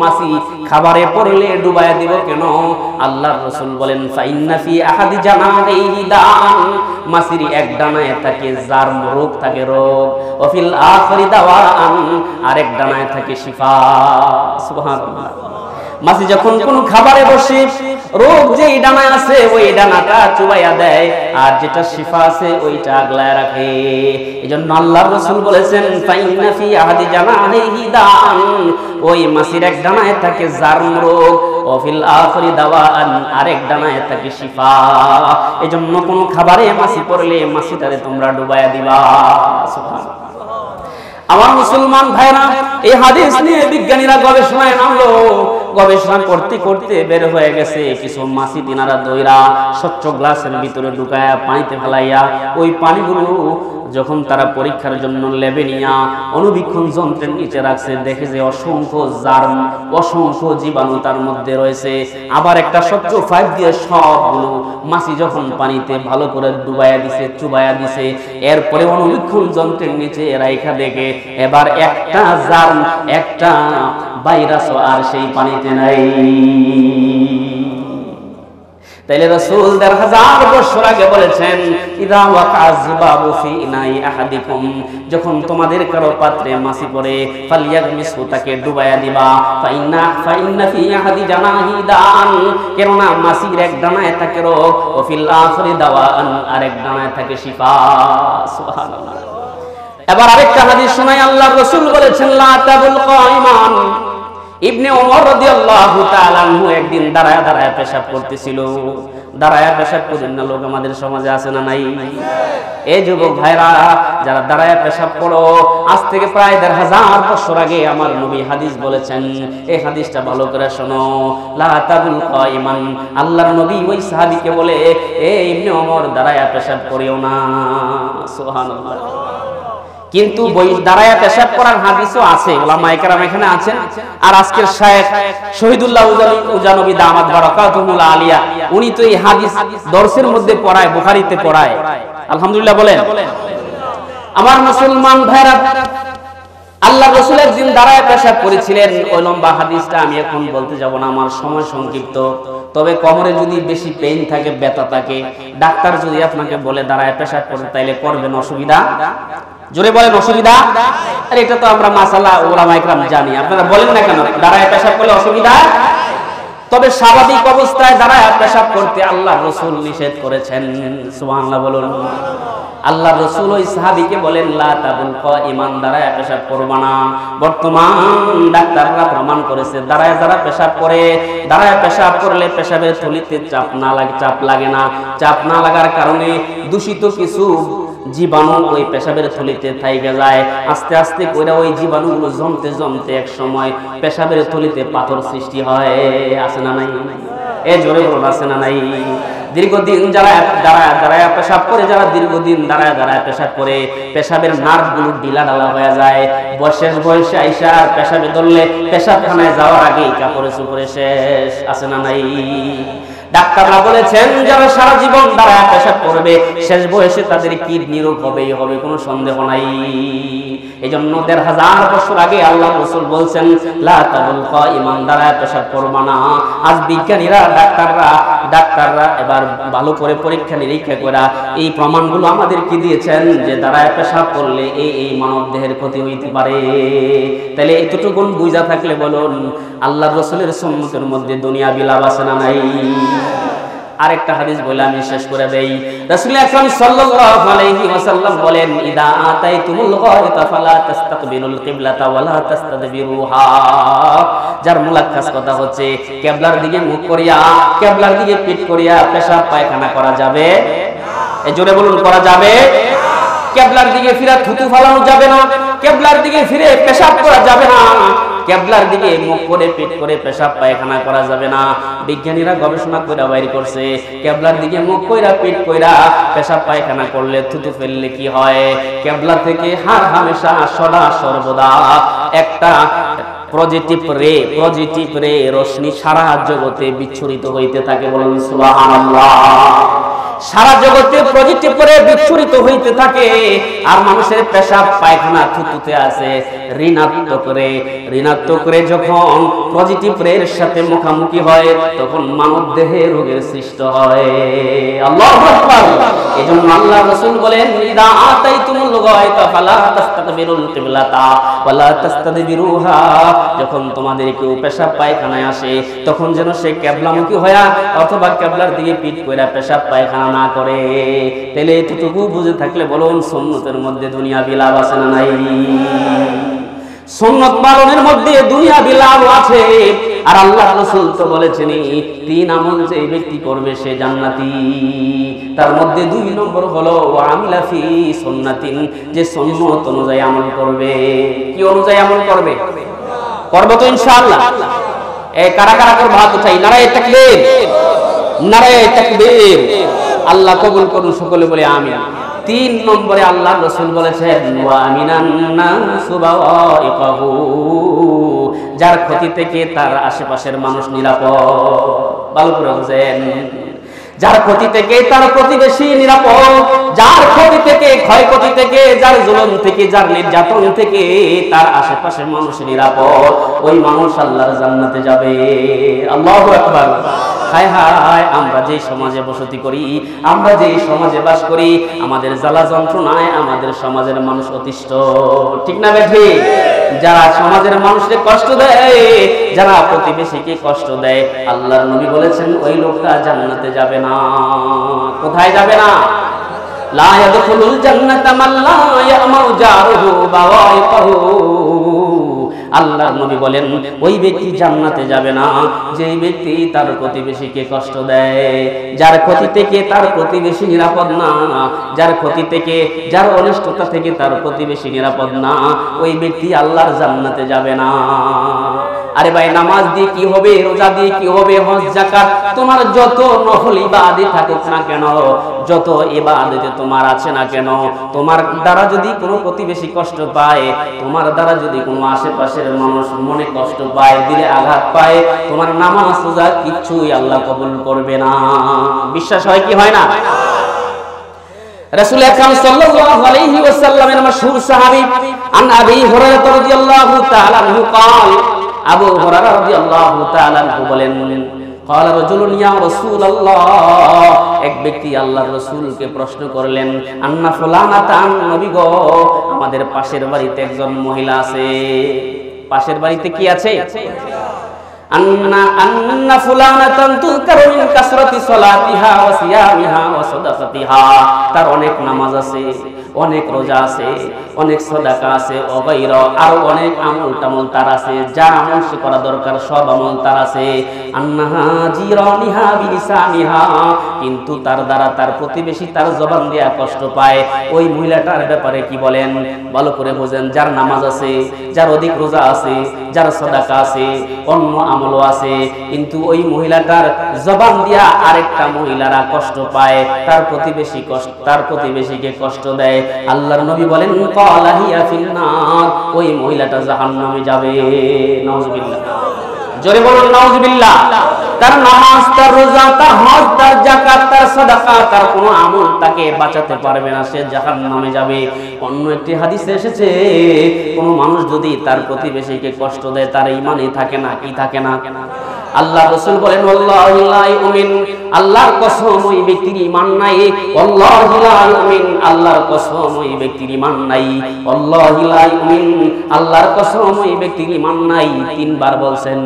Speaker 1: মাছি খাবারে পড়লে ডুবায়া দিব কেন? আল্লাহর রাসূল বলেন, ফাইন্না ফি আহাদি জানাইহি দান, মাছির এক ডানায় থাকে জার্ম, রোগ থাকে, রোগ। ওয়া ফিল আখিরি দাওয়ান, আরেক ডানায় থাকে শিফা। সুবহানাল্লাহ। মাছি যখন কোন খাবারে বসে, রোগ যেই ডানায় আছে ওই ডানাটা চুবাইয়া দেয়, আর যেটা শিফা আছে ওইটা আগলায় রাখে। এজন্য আল্লাহর রাসূল বলেছেন, ফাইন্না ফি আহাদি জানাইহি দান, ওই মাছির এক ডানায় থাকে জার্ম, রোগ। ওয়া ফিল আখিরি দাওয়ান, আরেক ডানায় থাকে শিফা। এজন্য কোন খাবারে মাছি পড়লে মাছিটারে তোমরা ডুবাইয়া দিবা। সুবহানাল্লাহ। আমার মুসলমান ভাইরা, এই হাদিস নিয়ে বিজ্ঞানীরা গবেষণায় নামলো। গবেষণা করতে করতে বের হয়ে গেছে কিছু মাছি তিনারা দইরা স্বচ্ছ গ্লাসের ভিতরে ঢুকায়া পানিতে ফেলাইয়া, ওই পানিগুলো যখন তারা পরীক্ষার জন্য ল্যাবে নিয়া অণুবীক্ষণ যন্ত্রের নিচে রাখছে, দেখে যে অসংখ্য জার্ম, অসংখ্য জীবাণু তার মধ্যে রয়েছে। আবার একটা স্বচ্ছ পাইপ দিয়ে সবগুলো মাছি যখন পানিতে ভালো করে ডুবাইয়া দিছে, চুবাইয়া দিছে, এরপরে অণুবীক্ষণ যন্ত্রের নিচে রাইখা দেখে এবার একটা জার্ম, একটা ভাইরাসও আর সেই পানিতে নাই। তাইলে রাসূল ১৫০০ বছর আগে বলেছেন ইদা ওয়াকাযবাবু ফি ইনাই আহাদিকুম, যখন তোমাদের কারো পাত্রে মাছি পড়ে ফালিয়াগমিসহু, তাকে ডুবাইয়া দিবা। ফাইন্না ফি আহাদি জানাহি দান, কেননা মাছির এক ডানায় থাকে রোগ, ও ফিল আখিরি দাওয়ান, আরেক ডানায় থাকে শিফা। সুবহানাল্লাহ। এবার আরেকটা হাদিস শোনাই, আল্লাহর রাসূল বলেছেন লা তাবুল কাইমান। ইবনে ওমর রাদিয়াল্লাহু তাআলা আনহু একদিন দাঁড়ায় দাঁড়ায় পেশাব করতেছিল। দাঁড়ায় পেশাব করেন না লোক আমাদের সমাজে আছে না নাই? এই যুবক ভাইরা, যারা দাঁড়ায় পেশাব করো, আজ থেকে প্রায় ১৫০০ বছর আগে আমার নবী হাদিস বলেছেন। এই হাদিসটা ভালো করে শোনো, লা তাবুল কাইমান। আল্লাহর নবী ওই সাহাবীকে বলে, এ ইবনে ওমর, দাঁড়ায় পেশাব করিও না। সুবহানাল্লাহ। কিন্তু বই দাঁড়ায়া পেশাব করার হাদিসও আছে, উলামায়ে কেরাম এখানে আছেন। আর আজকের শায়েখ শহীদুল্লাহ উজানবী দামাত বারাকাতুহুল আলিয়া, উনি তো এই হাদিস দর্সের মধ্যে পড়ায়, বুখারীতে পড়ায়। আলহামদুলিল্লাহ বলেন। আমার মুসলমান ভাইরা, আল্লাহর রাসূল একদিন দাঁড়ায় পেশাব করেছিলেন। ওই লম্বা হাদিসটা আমি এখন বলতে যাব না, আমার সময় সংক্ষিপ্ত। তবে কোমরে যদি বেশি পেইন থাকে, ব্যথা থাকে, ডাক্তার যদি আপনাকে বলে দাঁড়ায় পেশাব করতে, তাইলে করবেন, অসুবিধা? জোরে বলেন, অসুবিধা? আর এটা তো আমরা মাসালা উলামায়ে কেরাম জানি, আপনারা বলেন না কেন দাঁড়ায় পেশাব করলে অসুবিধা? তবে স্বাভাবিক অবস্থায় দাঁড়ায় পেশাব করতে আল্লাহর রাসূল নিষেধ করেছেন। সুবহানাল্লাহ বলুন। আল্লাহর রাসূল ওই সাহাবীকে বলেন লা তাবুল কাইমান, দাঁড়ায় পেশাব করবা না। বর্তমান ডাক্তাররা প্রমাণ করেছে, দাঁড়ায় যারা পেশাব করে, দাঁড়ায় পেশাব করলে পেশাবের থলিতে চাপ লাগে না। চাপ না লাগার কারণে দূষিত কিছু জীবাণু ওই পেশাবের থলিতে থাইকে যায়। আস্তে আস্তে করে ওই জীবাণুগুলো জমতে জমতে এক সময় পেশাবের থলিতে পাথর সৃষ্টি হয়। আছে না নাই? এ জোরে বলুন, আছে না নাই? দীর্ঘদিন যারা দাঁড়ায় পেশাব করে, যারা দীর্ঘদিন দাঁড়ায় পেশাব করে, পেশাবের নার্ভগুলো ঢিলাঢালা হয়ে যায়। শেষ বয়সে আইসা পেশাবে ধরলে পেশাবখানায় যাওয়ার আগেই কাপড়ে চোপড়ে শেষ। আছে না নাই? ডাক্তাররা বলেছেন যারা সারা জীবন দাঁড়ায় পেশাব করবে, শেষ বয়সে তাদের কিডনি রোগ হবে, কোনো সন্দেহ নাই। এজন্য ১৫০০ বছর আগে আল্লাহর রাসূল বলছেন লা তাবুল কাইমান, দাঁড়ায় পেশাব করবা না। আজ বিজ্ঞানীরা, ডাক্তাররা এবার ভালো করে পরীক্ষা নিরীক্ষা করে এই প্রমাণগুলো আমাদেরকে দিয়েছেন যে দাঁড়ায় পেশাব করলে এই মানব দেহের ক্ষতি হইতে পারে। তাহলে এতটুকু বুঝা থাকলে বলুন, আল্লাহর রাসূলের সুন্নতের মধ্যে দুনিয়া বিলাপ আছে না নাই? আরেকটা হাদিস বলে আমি শেষ করে দেই। রাসূল আকরাম সাল্লাল্লাহু আলাইহি ওয়াসাল্লাম বলেন ইদা আতাইতুমুল গায়তা ফালা তাস্তাকবিলুল কিবলাতা ওয়ালা তাস্তাদবিরুহা। যার মুলাক্কাস কথা হচ্ছে, কিবলার দিকে মুখ করিয়া, কিবলার দিকে পিঠ করিয়া পেশাব পায়খানা করা যাবে? এই জোরে বলুন, করা যাবে? কিবলার দিকে ফিরে থুতু ফালানো যাবে না, কিবলার দিকে ফিরে পেশাব করা যাবে না, কিবলার দিকে মুখ করে পিঠ করে পেশাব পায়খানা করা যাবে না। বিজ্ঞানীরা গবেষণা করে বাইর করছে, কিবলার দিকে মুখ কইরা পিঠ কইরা পেশাব পায়খানা করলে, থুতু ফেললে কি হয়? কিবলা থেকে হার হামেশা সদা সর্বদা একটা পজিটিভ রে রশ্মি সারা জগতে বিচ্ছুরিত হইতে থাকে। বলুন সুবহানাল্লাহ। সারা জগতে পজিটিভ রে বিচ্ছুরিত হইতে থাকে। আর মানুষের পেশাব পায়খানা থুতুতে আছে ঋণাত্মক রে যখন পজিটিভ রের সাথে মুখামুখি হয়, তখন মানব দেহে রোগের সৃষ্টি হয়। আল্লাহু আকবার। এজন্য আল্লাহ রাসূল বলেন ইদা আতাইতুমুল গায়তা ফালা তাস্তাকবিরুল কিবলাতা ওয়ালা তাস্তাদবিরুহা। যখন তোমাদের কেউ পেশাব পায়খানায় আসে, তখন যেন সে কিবলামুখী হয়া অথবা কিবলার দিকে পিঠ কইরা পেশাব পায়খানা না করে। তাহলে এতটুকু বুঝে থাকলে বলুন, সুন্নতের মধ্যে দুনিয়া বিলাপ আছে না নাই? সুন্নত পালনের মধ্যে দুনিয়া বিলাপ আছে। আর আল্লাহ রাসূল তো বলেছেন 3 আমল যে ব্যক্তি করবে সে জান্নাতি। তার মধ্যে 2 নম্বর হলো আমিলা ফি সুন্নাতিন, যে সুন্নত অনুযায়ী আমল করবে। কি অনুযায়ী আমল করবে? করব তো ইনশাআল্লাহ। এই কারা কারা করবে হাত উঠাই, নারায়ে তাকবীর, নারায়ে তাকবীর। আল্লাহ কবুল করুন, সকলে বলে আমিন। 3 নম্বরে আল্লাহর রাসূল বলেছেন ওয়া মিনান নাস বাওয়াইকাহু, যার ক্ষতি থেকে তার আশেপাশের মানুষ নিরাপদ। ভালো করে বুঝেন, যার ক্ষতি থেকে তার প্রতিবেশী নিরাপদ, যার ক্ষতি থেকে, ক্ষয়ক্ষতি থেকে, যার জুলুম থেকে, যার নির্যাতন থেকে তার আশেপাশের মানুষ নিরাপদ। ওই মানুষ আল্লাহর জান্নাতে যাবে। আল্লাহু আকবার। হায় হায়, আমরা যে সমাজে বসতি করি, আমরা যে সমাজে বাস করি, আমাদের জ্বালা যন্ত্রণায় আমাদের সমাজের মানুষ অতিষ্ঠ। ঠিক না বেঠি? যারা সমাজের মানুষকে কষ্ট দেয়, যারা প্রতিবেশীকে কষ্ট দেয়, আল্লাহর নবী বলেছেন ওই লোকটা জান্নাতে যাবে না। কোথায় যাবে না? লা ইয়াদখুলুল জান্নাতা মান লা ইয়ামাউ জারুহু বাওয়াইকাহু। আল্লাহর নবী বলেন ওই ব্যক্তি জান্নাতে যাবে না যেই ব্যক্তি তার প্রতিবেশীকে কষ্ট দেয়, যার ক্ষতি থেকে তার প্রতিবেশী নিরাপদ না, যার ক্ষতি থেকে, যার অনিষ্টতা থেকে তার প্রতিবেশী নিরাপদ না, ওই ব্যক্তি আল্লাহর জান্নাতে যাবে না। আরে ভাই, নামাজ দিয়ে কি হবে? রোজা দিয়ে কি হবে? হজ যাকাত, তোমার যত নফল ইবাদত থাকুক না কেন, যত ইবাদতে তোমার আছে না কেন, তোমার দ্বারা যদি কোনো প্রতিবেশী কষ্ট পায়, তোমার দ্বারা যদি কোনো আশেপাশের মানুষ মনে কষ্ট পায়, দিলে আঘাত পায়, তোমার নামাজ রোজা কিচ্ছুই আল্লাহ কবুল করবে না। বিশ্বাস হয় কি হয় না? রাসূল আকরাম সাল্লাল্লাহু আলাইহি ওয়াসাল্লামের মাশহুর সাহাবী আন আবী হুরায়রা রাদিয়াল্লাহু তাআলা আনহু قال, আবু হুরায়রা রাদিয়াল্লাহু তাআলা আনহু বলেন, قال رجل يا رسول الله, এক ব্যক্তি আল্লাহর রাসূলকে প্রশ্ন করলেন, আন্না ফুলানাতান, নবী গো, আমাদের পাশের বাড়িতে একজন মহিলা আছে। পাশের বাড়িতে কি আছে? আন্না ফুলানাতান তুযকারু মিন কাসরাতি সালাতিহা ওয়া সিয়ামিহা ওয়া সাদাকাতিহা, তার অনেক নামাজ আছে, অনেক রোজা আছে, অনেক সাদাকা আছে, অগাইরা আর অনেক আমল টামল তার আছে, যা আমল সে করা দরকার সব আমল তার আছে। আন্নাহা জিরানিহা বিলিসানিহা, কিন্তু তার দ্বারা তার প্রতিবেশী তার জবান দিয়া কষ্ট পায়। ওই মহিলাটার ব্যাপারে কি বলেন? ভালো করে বোঝেন। যার নামাজ আছে, যার অধিক রোজা আছে, যার সাদাকা আছে, অন্য আমলও আছে, কিন্তু ওই মহিলাটার জবান দিয়া আরেকটা মহিলারা কষ্ট পায়, তার প্রতিবেশী কষ্ট, তার প্রতিবেশীকে কষ্ট দেয়। আল্লাহর নবী বলেন ক্বালা হিয়া ফিন্নার, ওই মহিলাটা জাহান্নামে যাবে। নাউজুবিল্লাহ, জোরে বলুন নাউজুবিল্লাহ। তার নামাজ, তার রোজা, তার হজ, তার যাকাত, তার সাদাকা, তার কোনো আমল তাকে বাঁচাতে পারবে না, সে জাহান্নামে যাবে। অন্য একটি হাদিসে এসেছে, কোনো মানুষ যদি তার প্রতিবেশীকে কষ্ট দেয়, তার ঈমানই থাকে না। কি থাকে না? আল্লাহ রাসূল বলেন ওয়াল্লাহি লা ইউমিন, আল্লাহর কসম ওই ব্যক্তির ঈমান নাই। ওয়াল্লাহি লা ইউমিন, আল্লাহর কসম ওই ব্যক্তির ঈমান নাই। ওয়াল্লাহি লা ইউমিন, আল্লাহর কসম ওই ব্যক্তির ঈমান নাই। তিনবার বলছেন।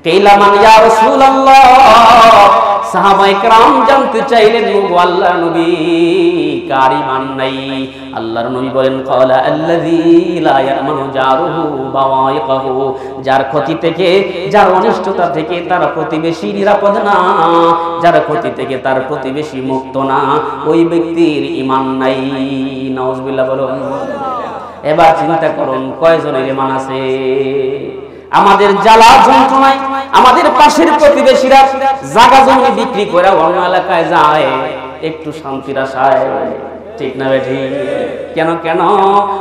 Speaker 1: কাইলা মান ইয়া রাসূলুল্লাহ, সাহাবায়ে কেরাম জানতে চাইলেন ওগো আল্লাহর নবী, কার ঈমান নাই? আল্লাহর নবী বলেন ক্বালা আল্লাযী লা ইয়ামানু জারুহু বাওয়াইকাহু, যার ক্ষতি থেকে, যার অনিষ্টতা থেকে তার প্রতিবেশী নিরাপদ না, যার ক্ষতি থেকে তার প্রতিবেশী মুক্ত না, ওই ব্যক্তির ঈমান নাই। নাউজুবিল্লাহ বলুন। এবার চিন্তা করুন কয়জনের ঈমান আছে? আমাদের জ্বালা যন্ত্রণায় আমাদের পাশের প্রতিবেশীরা জায়গা জমি বিক্রি করে অন্য এলাকায় যায় একটু শান্তির আশায়। ঠিক না বেঠি? কেন কেন?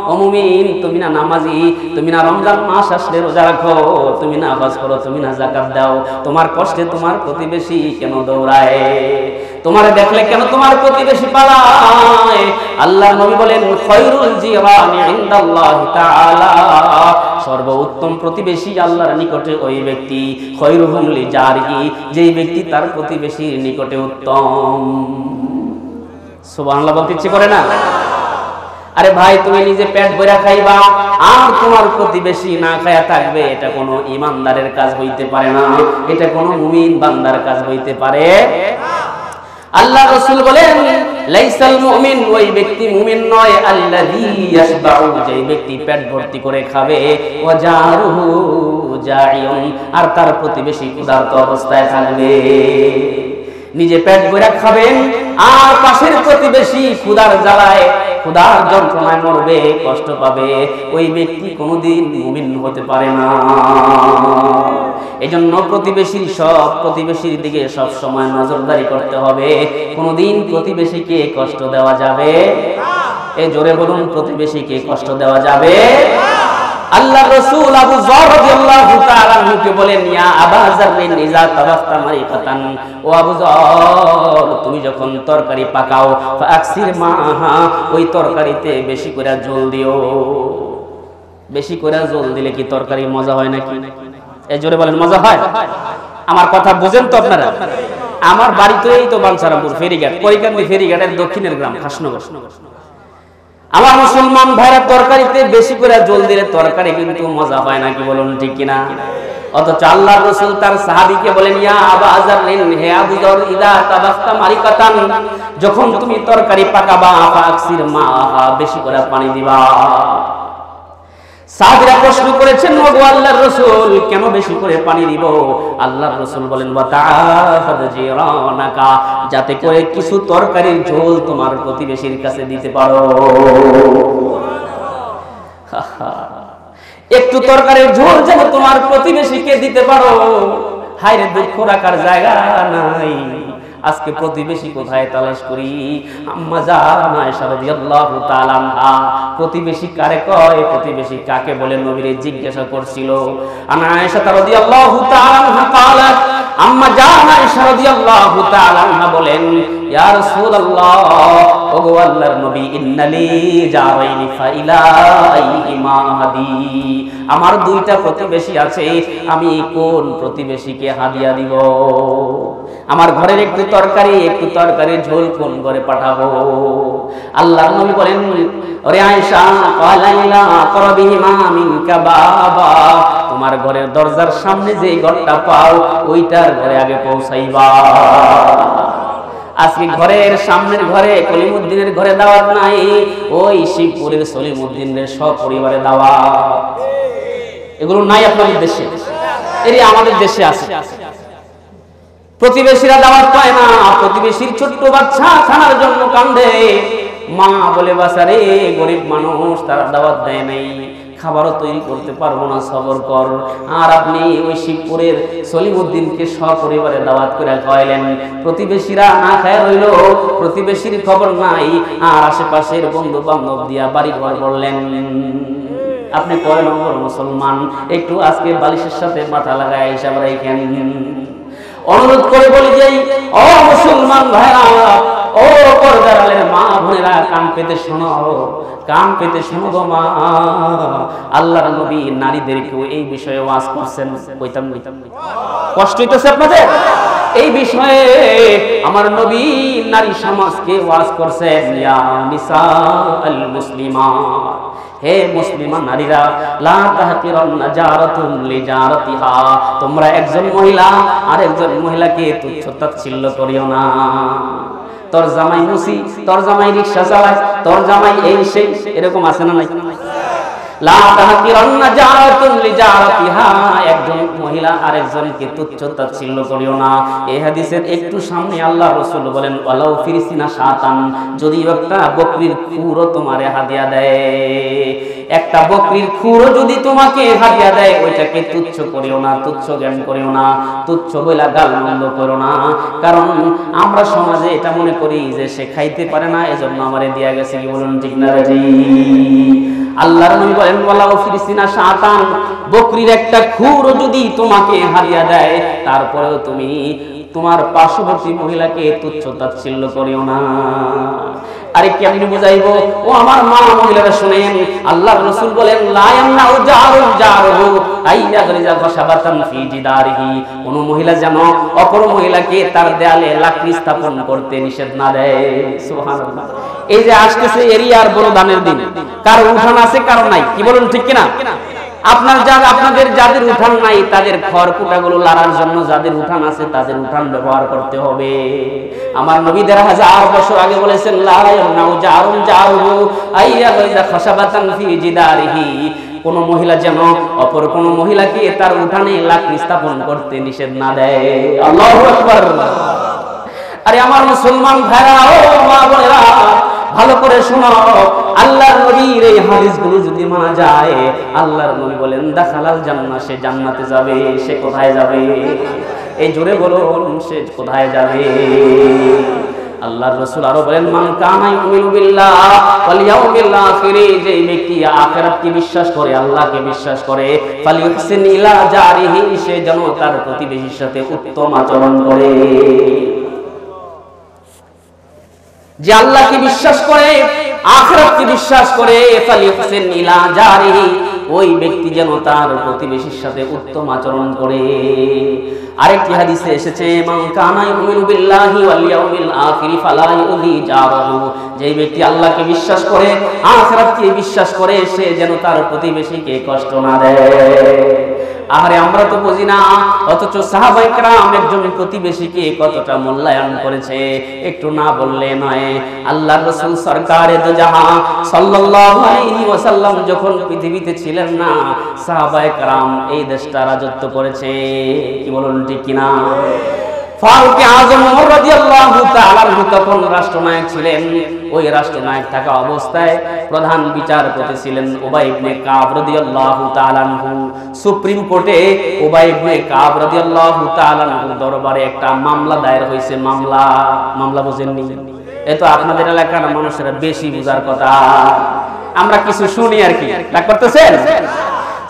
Speaker 1: ও মুমিন, তুমি না নামাজি, তুমি না রমজান মাস আসলে রোজা রাখো, তুমি না হজ করো, তুমি না যাকাত দাও, তোমার কষ্টে তোমার প্রতিবেশী কেন দৌড়ায়? তোমার দেখলে কেন তোমার প্রতিবেশী পালায়? আল্লাহর নবী বলেন খায়রুল জিরানি ইনদাল্লাহি তাআলা, সর্বোত্তম প্রতিবেশী আল্লাহর নিকটে ওই ব্যক্তি, খায়রুহুম লিজারিহি, যেই ব্যক্তি তার প্রতিবেশীর নিকটে উত্তম। সুবহানাল্লাহ বলতে ইচ্ছে করে না? আরে ভাই, তুমি নিজে পেট ভরা খাইবা আর তোমার প্রতিবেশী না খায়া থাকবে, এটা কোনো ঈমানদারের কাজ হইতে পারে না, এটা কোনো মুমিন বান্দার কাজ হইতে পারে না। আল্লাহ রাসূল বলেন লাইসাল মুমিন, ওই ব্যক্তি মুমিন নয়, আল্লাযী ইয়াশবাউ, যেই ব্যক্তি পেট ভর্তি করে খাবে, ওয়া জারুহু জাইউন, আর তার প্রতিবেশী ক্ষুধার্ত অবস্থায় থাকবে। নিজে পেট ভরে খাবেন আর পাশের প্রতিবেশী ক্ষুধার জ্বালায়, ক্ষুধার যন্ত্রণায় মরবে, কষ্ট পাবে, ওই ব্যক্তি কোনোদিন মুমিন হতে পারে না। এজন্য প্রতিবেশীর দিকে সব সময় নজরদারি করতে হবে, কোনোদিন প্রতিবেশীকে কষ্ট দেওয়া যাবে না। এই জোরে বলুন, প্রতিবেশীকে কষ্ট দেওয়া যাবে না। আল্লাহর রাসূল আবু যর রাদিয়াল্লাহু তাআলা আনহুকে বলেন ইয়া আবা যাররিন ইযা তাবাখতা মারিকাতান, ও আবু যর, তুমি যখন তরকারি পাকাও ফাকসির মাহা, ওই তরকারিতে বেশি করে জল দিও। বেশি করে জল দিলে কি তরকারি মজা হয় নাকি? এই জোরে বলেন, মজা হয়? আমার কথা বুঝেন তো আপনারা? আমার বাড়ি তো এই তো বাঞ্ছারামপুর ফেরিঘাট, কইকান্দি ফেরিঘাটের দক্ষিণের গ্রাম খাসনগর। আমার মুসলমান ভাইরা তরকারিতে বেশি করে জল দিলে তরকারি কিন্তু মজা হয় না, কি বলুন ঠিক কিনা? অথচ আল্লাহর রাসূল তার সাহাবীকে বলেন, ইয়া আবা আযারিন, হে আবু যর, ইদা তাবাক্তা মারিকাতান, যখন তুমি তরকারি পাকাবা ফাকসির মাহা, বেশি করে পানি দিবা। সাহাবীরা প্রশ্ন করেছেন, ওগো আল্লাহর রাসূল, কেন বেশি করে পানি দিব? আল্লাহর রাসূল বলেন, ওয়া তাআফাদ জিরানাকা, যাতে করে কিছু তরকারির ঝোল তোমার প্রতিবেশীর কাছে দিতে পারো। একটু তরকারির ঝোল যেন তোমার প্রতিবেশীকে দিতে পারো। হায়রে, দুঃখ রাখার জায়গা নাই। আজকে প্রতিবেশী কোথায় তালাশ করি? আম্মা জান আয়েশা রাদিয়াল্লাহু তাআলা আনহা, প্রতিবেশী কারে কয়, প্রতিবেশী কাকে বলে নবীরে জিজ্ঞাসা করছিল। আনা আয়েশা রাদিয়াল্লাহু তাআলা আনহা قالت, আম্মা জান আয়েশা রাদিয়াল্লাহু তাআলা আনহা বলেন, ইয়া রাসূলুল্লাহ, ওগো আল্লাহর নবী, ইন্নালি জারাইনি ফাইলা আইহিমা আহাদি, আমার দুইটা প্রতিবেশী আছে, আমি কোন প্রতিবেশীকে হাদিয়া দিব? আমার ঘরের একটু তরকারির ঝোল কোন ঘরে পাঠাবো? আল্লাহর নবী বলেন, ওরে আয়েশা, ক্বালাইলা আকরাবিহিমা মিনকা বাবা, তোমার ঘরের দরজার সামনে যে ঘরটা পাও ওইটার ঘরে আগে পৌঁছাইবা। আজকে ঘরের সামনের ঘরে কলিমউদ্দিনের ঘরে দাওয়াত নাই, ওই শিবপুরের সলিমউদ্দিনের সপরিবারে দাওয়াত। এগুলো নাই আপনাদের দেশে, এরই আমাদের দেশে আছে। প্রতিবেশীরা দাওয়াত পায় না, প্রতিবেশীর ছোট্ট বাচ্চা খানার জন্য কান্দে, মা বলে, বাসারে গরিব মানুষ, তারা দাওয়াত দেয় নাই, খাবারও তৈরি করতে পারবো না, সবর কর। আর আপনি ওই শিবপুরের সলিমউদ্দিনকে সপরিবারে দাওয়াত করে খাওয়াইলেন, প্রতিবেশীরা না খায় রইল, প্রতিবেশীর খবর নাই, আর আশেপাশের বন্ধু বান্ধব দিয়া বাড়ি ঘর বললেন। আপনি কয় নম্বর মুসলমান? একটু আজকে বালিশের সাথে মাথা লাগায় হিসাব রাখেন। অনুরোধ করে বলি যে, ও মুসলমান ভাইরা, ও পর্দার আলের মা বোনেরা, কান পেতে শোনো, কান পেতে শোনো গো মা। আল্লাহর নবী নারীদেরকেও এই বিষয়ে ওয়াজ করছেন, কইতাম কষ্ট হইতেছে আপনাদের? এই বিষয়ে আমার নবী নারী সমাজকে ওয়াজ করছেন, ইয়া নিসা আল মুসলিমাত, হে মুসলিমা নারীরা, লা তাহকিরান্না জারাতুন লিজারাতিহা, তোমরা একজন মহিলা আর একজন মহিলাকে তুচ্ছ তাচ্ছিল্য করিও না। তোর জামাই মুসি, তোর জামাই রিকশা চালায়, তোর জামাই এই সেই, এরকম আছে না নাই? লা তাহকিরান্না জারাতুন লিজারাতিহা, একজন মহিলা আরেকজনকে তুচ্ছ তাচ্ছিল্য করিও না। এই হাদিসের একটু সামনে আল্লাহ রাসূল বলেন, ওয়ালাউ ফিরসিনা শাতান, যদি একটা বকরির খুরও তোমারে হাদিয়া দেয়, একটা বকরির খুরও যদি তোমাকে হাদিয়া দেয়, ওইটাকে তুচ্ছ করিও না, তুচ্ছ জ্ঞান করিও না, তুচ্ছ বইলা গালমন্দ করো না। কারণ আমরা সমাজে এটা মনে করি যে সে খাইতে পারে না, এজন্য আমারে দিয়া গেছে, কি বলুন ঠিক না রে? আল্লাহর নবী বলেন, ওয়ালাউ ফিরসিনা শাতান, বকরির একটা খুরও যদি তোমাকে হারিয়ে দেয়, তারপরেও তুমি তোমার পার্শ্ববর্তী মহিলাকে তুচ্ছ তাচ্ছিল্য করিও না। আরে কেমনে বুঝাইবো? ও আমার মা মহিলারা শুনেন, আল্লাহর রাসূল বলেন, লা ইয়ামনাউ জারুন জারহু আইয়াগরিজা ফাশাবাতান ফি জিদারিহি, কোন মহিলা যেন অপর মহিলাকে তার দেয়ালে লাকড়ি স্থাপন করতে নিষেধ না দেয়। সুবহানাল্লাহ। এই যে আসতেছে এরিয়ার বড় দানের দিন, কার উঠান আছে কার নাই, কি বলুন ঠিক কিনা? আপনাদের যাদের উঠান নাই তাদের খড়কুটাগুলো লাড়ার জন্য যাদের উঠান আছে তাদের উঠান ব্যবহার করতে হবে। আমার নবী 1000 বছর আগে বলেছেন, লা ইয়ামনাউ জারুন জারহু আইয়াগরিজা ফাশাবাতান ফি জিদারিহি, কোন মহিলা যেন অপর কোন মহিলাকে তার উঠানে লাকড়ি স্থাপন করতে নিষেধ না দেয়। আল্লাহু আকবার। আরে আমার মুসলমান ভাইরা, ও মা বোনেরা, ভালো করে শোনো, আল্লাহর নবীর এই হাদিসগুলো যদি মানা যায়, আল্লাহর নবী বলেন, দাখালাল জান্নাহ, সে জান্নাতে যাবে। সে কোথায় যাবে? এই জোরে বলুন, সে কোথায় যাবে? আল্লাহর রাসূল আরো বলেন, মান কানা ইউমিনু বিল্লাহ ওয়াল ইয়াউমিল আখির, যে ব্যক্তি আখিরাতকে বিশ্বাস করে, আল্লাহকে বিশ্বাস করে, ফালিউহসিন ইলা জারিহি, সে যেন তার প্রতিবেশীর সাথে উত্তম আচরণ করে। যে আল্লাহকে বিশ্বাস করে, আখিরাতকে বিশ্বাস করে, ফালিউহসিন ইলা জারিহি, ওই ব্যক্তি যেন তার প্রতিবেশীর সাথে উত্তম আচরণ করে। আরেকটি হাদিসে এসেছে মান কানা ইউমিনু বিল্লাহি ওয়াল ইয়াউমিল আখির ফালা ইউযি জারাহু, যে ব্যক্তি আল্লাহকে বিশ্বাস করে, আখিরাতকে বিশ্বাস করে, সে যেন তার প্রতিবেশীকে কষ্ট না দেয়। আরে আমরা তো বুঝি না, অথচ সাহাবায়ে কেরাম একজন প্রতিবেশীকে কতটা মূল্যায়ন করেছে, একটু না বললে নয়। আল্লাহর রাসূল সরকারে দো জাহান সাল্লাল্লাহু আলাইহি ওয়াসাল্লাম যখন পৃথিবীতে ছিলেন না, সাহাবায়ে কেরাম এই দেশটা রাজত্ব করেছে, কি বলুন ঠিক কিনা? ফারুক আযম ওমর রাদিয়াল্লাহু তাআলা তখন রাষ্ট্রনায়ক ছিলেন। ওই রাষ্ট্রনায়ক থাকা অবস্থায় প্রধান বিচারপতি ছিলেন উবাই ইবনে কাব রাদিয়াল্লাহু তাআলা। সুপ্রিম কোর্টে উবাই ইবনে কাব রাদিয়াল্লাহু তাআলা দরবারে একটা মামলা দায়ের হয়েছে। মামলা বুঝেননি? এ তো আপনাদের এলাকার মানুষেরা বেশি বুঝার কথা, আমরা কিছু শুনি আর কি। রাগ করতেছেন?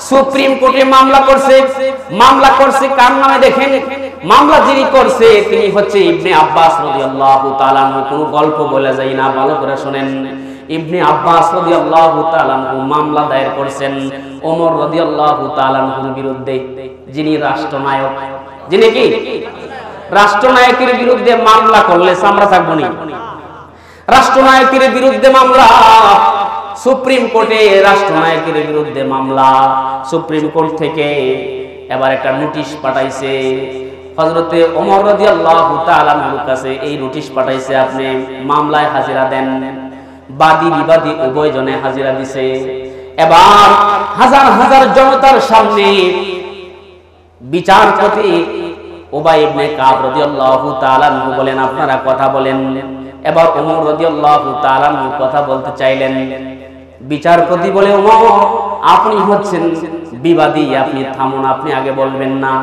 Speaker 1: সুপ্রিম কোর্টে মামলা করছে কার নামে দেখেন? মামলা যিনি করছে তিনি হচ্ছে ইবনে আব্বাস রাদিয়াল্লাহু তাআলা। কোনো গল্প বলে যায় না, ভালো করে শুনেন। ইবনে আব্বাস রাদিয়াল্লাহু তাআলা মামলা দায়ের করেছেন ওমর রাদিয়াল্লাহু তাআলার বিরুদ্ধে, যিনি রাষ্ট্রনায়ক। যিনি কি রাষ্ট্রনায়কের বিরুদ্ধে মামলা করলে আমরা থাকবো না। রাষ্ট্রনায়কের বিরুদ্ধে মামলা, সুপ্রিম কোর্টে রাষ্ট্রনায়কের বিরুদ্ধে মামলা। সুপ্রিম কোর্ট থেকে এবার একটা নোটিশ পাঠাইছে হযরতে ওমর রাদিয়াল্লাহু তাআলার কাছে। এই নোটিশ পাঠাইছে, আপনি মামলায় হাজিরা দেন। বাদী বিবাদী উভয় জনে হাজিরা দিছে। এবার হাজার হাজার জনতার সামনে বিচারপতি উবাই ইবনে কাব রাদিয়াল্লাহু তাআলা বলেন, আপনারা কথা বলেন। এবার ওমর রাদিয়াল্লাহু তাআলা কথা বলতে চাইলেন। বিচারপতি বলে, ওমর আপনি হচ্ছেন বিবাদী, আপনি থামুন, আপনি আগে বলবেন না।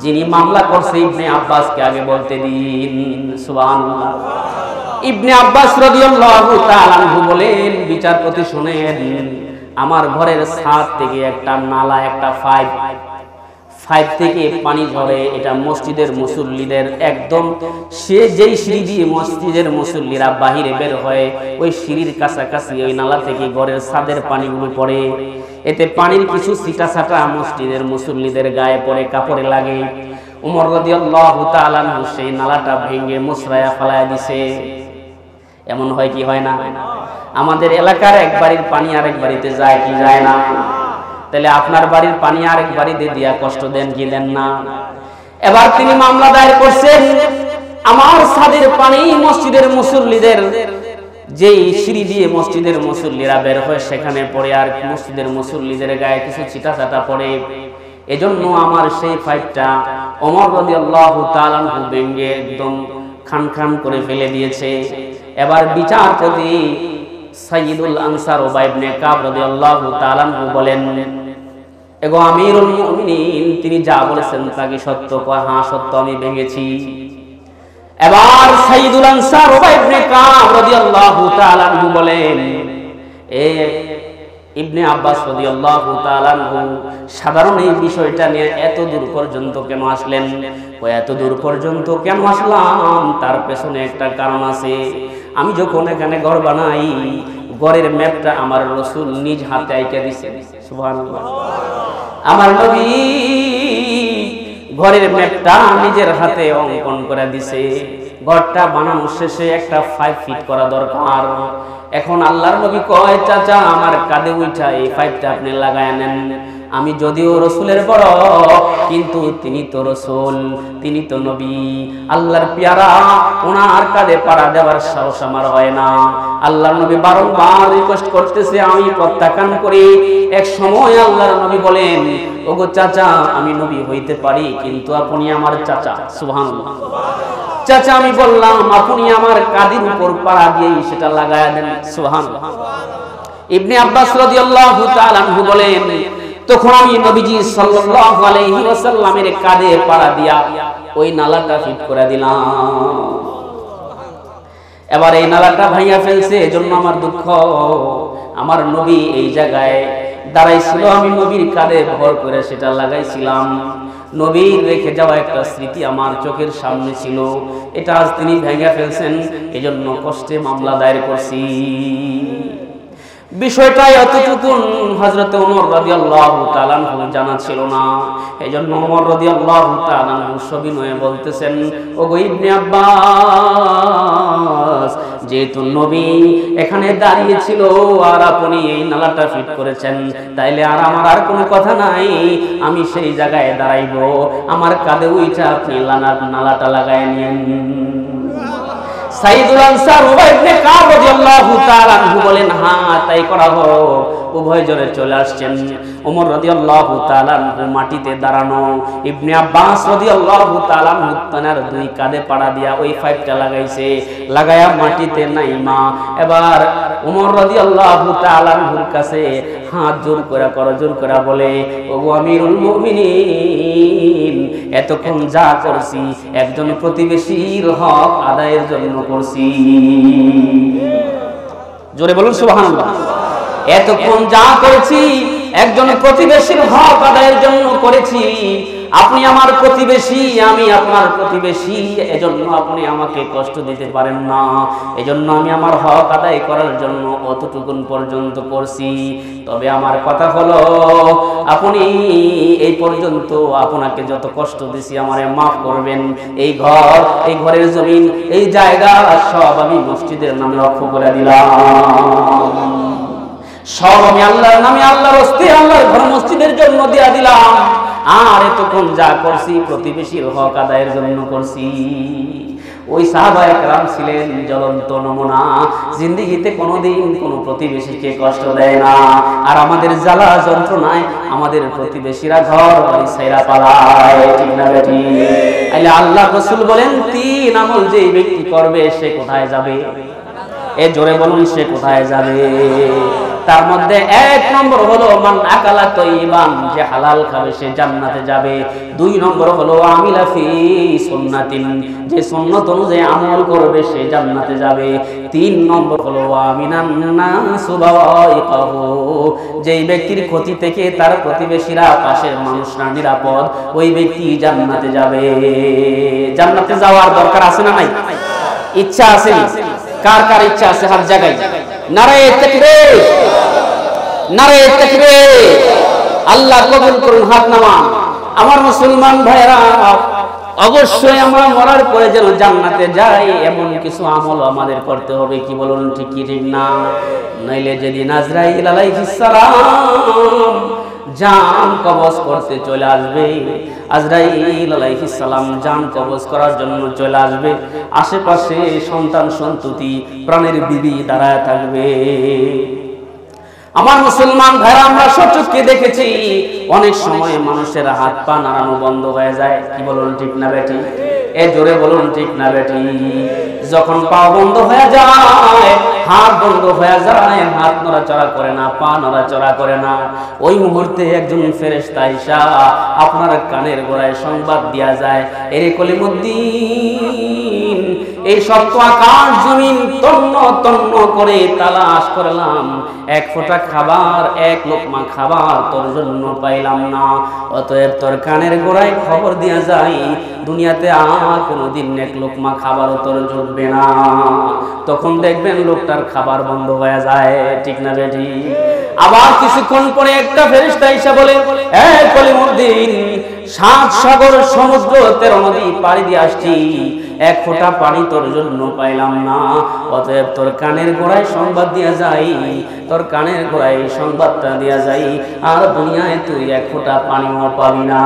Speaker 1: যিনি মামলা করছে ইবনে আব্বাসকে আগে বলতে দিন। সুবহানাল্লাহ। ইবনে আব্বাস রাদিয়াল্লাহু তাআলা বলেন, বিচারপতি শুনেন, আমার ঘরের ছাদ থেকে একটা নালা, একটা পাইপ থেকে পানি ঝরে। এটা মসজিদের মুসল্লিদের একদম সে যেই সিঁড়ি দিয়ে মসজিদের মুসল্লিরা বাহিরে বের হয়, ওই সিঁড়ির কাছাকাছি ওই নালা থেকে ঘরের ছাদের পানিগুলো পড়ে। এতে পানির কিছু ছিটাছাটা মসজিদের মুসল্লিদের গায়ে পড়ে, কাপড়ে লাগে। ওমর রাদিয়াল্লাহু তাআলা সেই নালাটা ভেঙে মুছরায়া ফেলায় দিছে। এমন হয় কি হয় না? আমাদের এলাকার এক বাড়ির পানি আরেক বাড়িতে যায় কি যায় না? তাহলে আপনার বাড়ির পানি আরেক বাড়িতে দিয়া কষ্ট দেন কি দেন না? এবার তিনি মামলা দায়ের করছেন, আমার ছাদের পানি মসজিদের মুসল্লিদের যেই সিঁড়ি দিয়ে মসজিদের মুসল্লিরা বের হয় সেখানে পড়ে, আর মসজিদের মুসল্লিদের গায়ে কিছু ছিটাছাটা পড়ে। এজন্য আমার সেই পাইপটা ওমর রাদিয়াল্লাহু তাআলা ভেঙে একদম খান খান করে ফেলে দিয়েছে। এবার বিচারপতি সাইয়্যিদুল আনসার উবাই ইবনে কাব রাদিয়াল্লাহু তাআলা বলেন, এগো আমিরুল মুমিনিন, তিনি যা বলেছেন তা কি সত্য? কয়, হ্যাঁ সত্য, আমি ভেঙেছি। এবার সাইয়্যিদুল আনসার উবাই ইবনে কাব রাদিয়াল্লাহু তাআলা বলেন, এ ইবনে আব্বাস রাদিয়াল্লাহু তাআলা সাধারণ এই বিষয়টা নিয়ে এত দূর পর্যন্ত কেন আসলেন? ওই এত দূর পর্যন্ত কেন আসলাম তার পেছনে একটা কারণ আছে। আমি যখন এখানে ঘর বানাই, ঘরের ম্যাপটা আমার রাসূল নিজ হাতে আঁকে দিয়েছেন। সুবহানাল্লাহ। আমার নবী ঘরের ম্যাপটা নিজের হাতে অঙ্কন করে দিছে। ঘরটা বানানো শেষে একটা 5 ফিট করা দরকার। এখন আল্লাহর নবী কয়, চাচা আমার কাঁধে উঠা এই পাইপটা আপনি লাগায় নেন। আমি যদিও রসুলের বড়, কিন্তু তিনি তো রসুল, তিনি তো নবী, আল্লাহর পেয়ারা, ওনার কাঁধে পাড়া দেওয়ার সাহস আমার হয় না। আল্লাহর নবী বারংবার রিকোয়েস্ট করতেছে, আমি প্রত্যাখ্যান করি। এক সময় আল্লাহর নবী বলেন, ওগো চাচা, আমি নবী হইতে পারি, কিন্তু আপনি আমার চাচা। সুবহানাল্লাহ। চাচা আমি বললাম, আপনি আমার কাঁধের উপর পাড়া দিয়ে সেটা লাগায়া দেন। সুবহানাল্লাহ। ইবনে আব্বাস রাদিয়াল্লাহু তাআলা বলেন, তখন আমি নবীজি সাল্লাল্লাহু আলাইহি ওয়াসাল্লামের কাঁধে পাড়া দিয়া ওই নালাটা ফিট করে দিলাম। এবার এই নালাটা ভাইয়া ফেলছে, এজন্য আমার দুঃখ। আমার নবী এই জায়গায় দাঁড়াইছিল, আমি নবীর কাঁধে ভর করে সেটা লাগাইছিলাম। নবীর রেখে যাওয়া একটা স্মৃতি আমার চোখের সামনে ছিল, এটা আজ তিনি ভেঙে ফেলছেন, এজন্য কষ্টে মামলা দায়ের করছি। বিষয়টা এতটুকু হযরত ওমর রাদিয়াল্লাহু তাআলা আনহু জানা ছিল না। এজন্য ওমর রাদিয়াল্লাহু তাআলা আনহু সবিনয়ে বলতেছেন, ওগো ইবনে আব্বাস, যেহেতু নবী এখানে দাঁড়িয়ে ছিল আর আপনি এই নালাটা ফিট করেছেন, তাইলে আর আমার আর কোনো কথা নাই, আমি সেই জায়গায় দাঁড়াইবো, আমার কাঁধে উইঠা আপনি নালাটা লাগায় নিয়েন। সাইদুল আনসার উবাই ইবনে কাব রাদিয়াল্লাহু তাআলা আনহু বলেন, হ্যাঁ তাই করা হোক। উভয় জনে চলে আসছেন। ওমর রাদিয়াল্লাহু তাআলা আনহু মাটিতে দাঁড়ানো, ইবনে আব্বাস রাদিয়াল্লাহু তাআলা আনহু তানার দুই কাঁধে পাড়া দিয়া ওই পাইপটা লাগাইছে, লাগায়া মাটিতে নাইমা এবার ওমর রাদিয়াল্লাহু তাআলা আনহুর কাছে হাত জোর করে বলে, ওগো আমিরুল মুমিনিন, এতক্ষণ যা করছি একজন প্রতিবেশীর হক আদায়ের জন্য করছি। জোরে বলুন সুবহানাল্লাহ। এতক্ষণ যা করেছি একজন প্রতিবেশীর হক আদায়ের জন্য করেছি। আপনি আমার প্রতিবেশী, আমি আপনার প্রতিবেশী, এজন্য আপনি আমাকে কষ্ট দিতে পারেন না। এজন্য আমি আমার হক আদায় করার জন্য অতটুকুন পর্যন্ত করছি। তবে আমার কথা হলো, আপনি এই পর্যন্ত আপনাকে যত কষ্ট দিছি আমারে মাফ করবেন। এই ঘর, এই ঘরের জমিন, এই জায়গা সব আমি মসজিদের নামে রক্ষ করে দিলাম। সব আমি আল্লাহর নামে, আল্লাহর হস্তে, আল্লাহর ঘর মসজিদের জন্য দিয়া দিলাম। আর এতক্ষণ যা করছি প্রতিবেশীর হক আদায়ের জন্য করছি। ওই সাহাবায়ে কেরাম ছিলেন জ্বলন্ত নমুনা, জিন্দেগিতে কোনোদিন কোনো প্রতিবেশীকে কষ্ট দেয় না। আর আমাদের জ্বালা যন্ত্রণায় আমাদের প্রতিবেশীরা ঘর বাড়ি ছাইরা পালায়, ঠিক না বেটি? তাইলে আল্লাহ রাসূল বলেন, তিন আমল যেই ব্যক্তি করবে সে কোথায় যাবে? এ জোরে বলুন, সে কোথায় যাবে? তার মধ্যে এক নম্বর হলো মান আকালা তয়্যিবান, যে হালাল খাবে সে জান্নাতে যাবে। দুই নম্বর হলো আমিলা ফি সুন্নাতিন, যে সুন্নাত অনুযায়ী আমল করবে সে জান্নাতে যাবে। তিন নম্বর হলো আমিনান নাসু বাওয়াইকাহু, যেই ব্যক্তির ক্ষতি থেকে তার প্রতিবেশীরা, পাশের মানুষরা নিরাপদ, ওই ব্যক্তি জান্নাতে যাবে। জান্নাতে যাওয়ার দরকার আছে না নাই? ইচ্ছা আছে? কার কার ইচ্ছা আছে হাত জায়গায়? নারায়ে তাকবীর, নারায়ে তাকবীর। আল্লাহ কবুল করুন, হাত নামান। আমার মুসলমান ভাইরা, অবশ্যই আমরা মরার পরে যেন জান্নাতে যাই এমন কিছু আমল আমাদের করতে হবে। কি বলুন, ঠিক কি ঠিক না? নইলে যেদিন আজরাইল আলাইহিস সালাম জান কবজ করতে চলে আসবে, আজরাইল আলাইহিস সালাম জান কবজ করার জন্য চলে আসবে, আশেপাশে সন্তান সন্ততি প্রাণের বিবি দাঁড়ায় থাকবে। আমার মুসলমান ভাইরা, আমরা সচক্ষে দেখেছি অনেক সময় মানুষের হাত পা নাড়ানো বন্ধ হয়ে যায়। কি বলুন, ঠিক না বেটি? এ জোরে বলুন, ঠিক না বেটি? যখন পা বন্ধ হয়ে যায়, হাত বন্ধ হয়ে যায়, হাত নড়াচড়া করে না, পা নড়াচড়া করে না, ওই মুহূর্তে একজন ফেরেশতা আইসা আপনার কানের গোড়ায় সংবাদ দিয়া যায়, এরে কলিমুদ্দিন, এই সপ্ত আকাশ জমিন তন্ন তন্ন করে তালাশ করলাম, এক ফোঁটা খাবার, এক লোকমা খাবার তোর জন্য পাইলাম না। অতএব তোর কানের গোড়ায় খবর দিয়া যাই, দুনিয়াতে আর কোনোদিন এক লোকমা খাবারও তোর জুটবে না। তখন দেখবেন লোকটার খাবার বন্ধ হয়ে যায়, ঠিক না বেটি? আবার কিছুক্ষণ পরে একটা ফেরেশতা এসে বলে, এ কলিমুদ্দিন, 7 সাগর সমুদ্র 13 নদী পাড়ি দিয়ে আসছি, এক ফোঁটা পানি তোর জন্য পাইলাম না। অতএব তোর কানের গোড়ায় সংবাদ দিয়া যাই, তোর কানের গোড়ায় সংবাদটা দিয়া যাই, আর দুনিয়ায় তুই এক ফোঁটা পানিও পাবি না।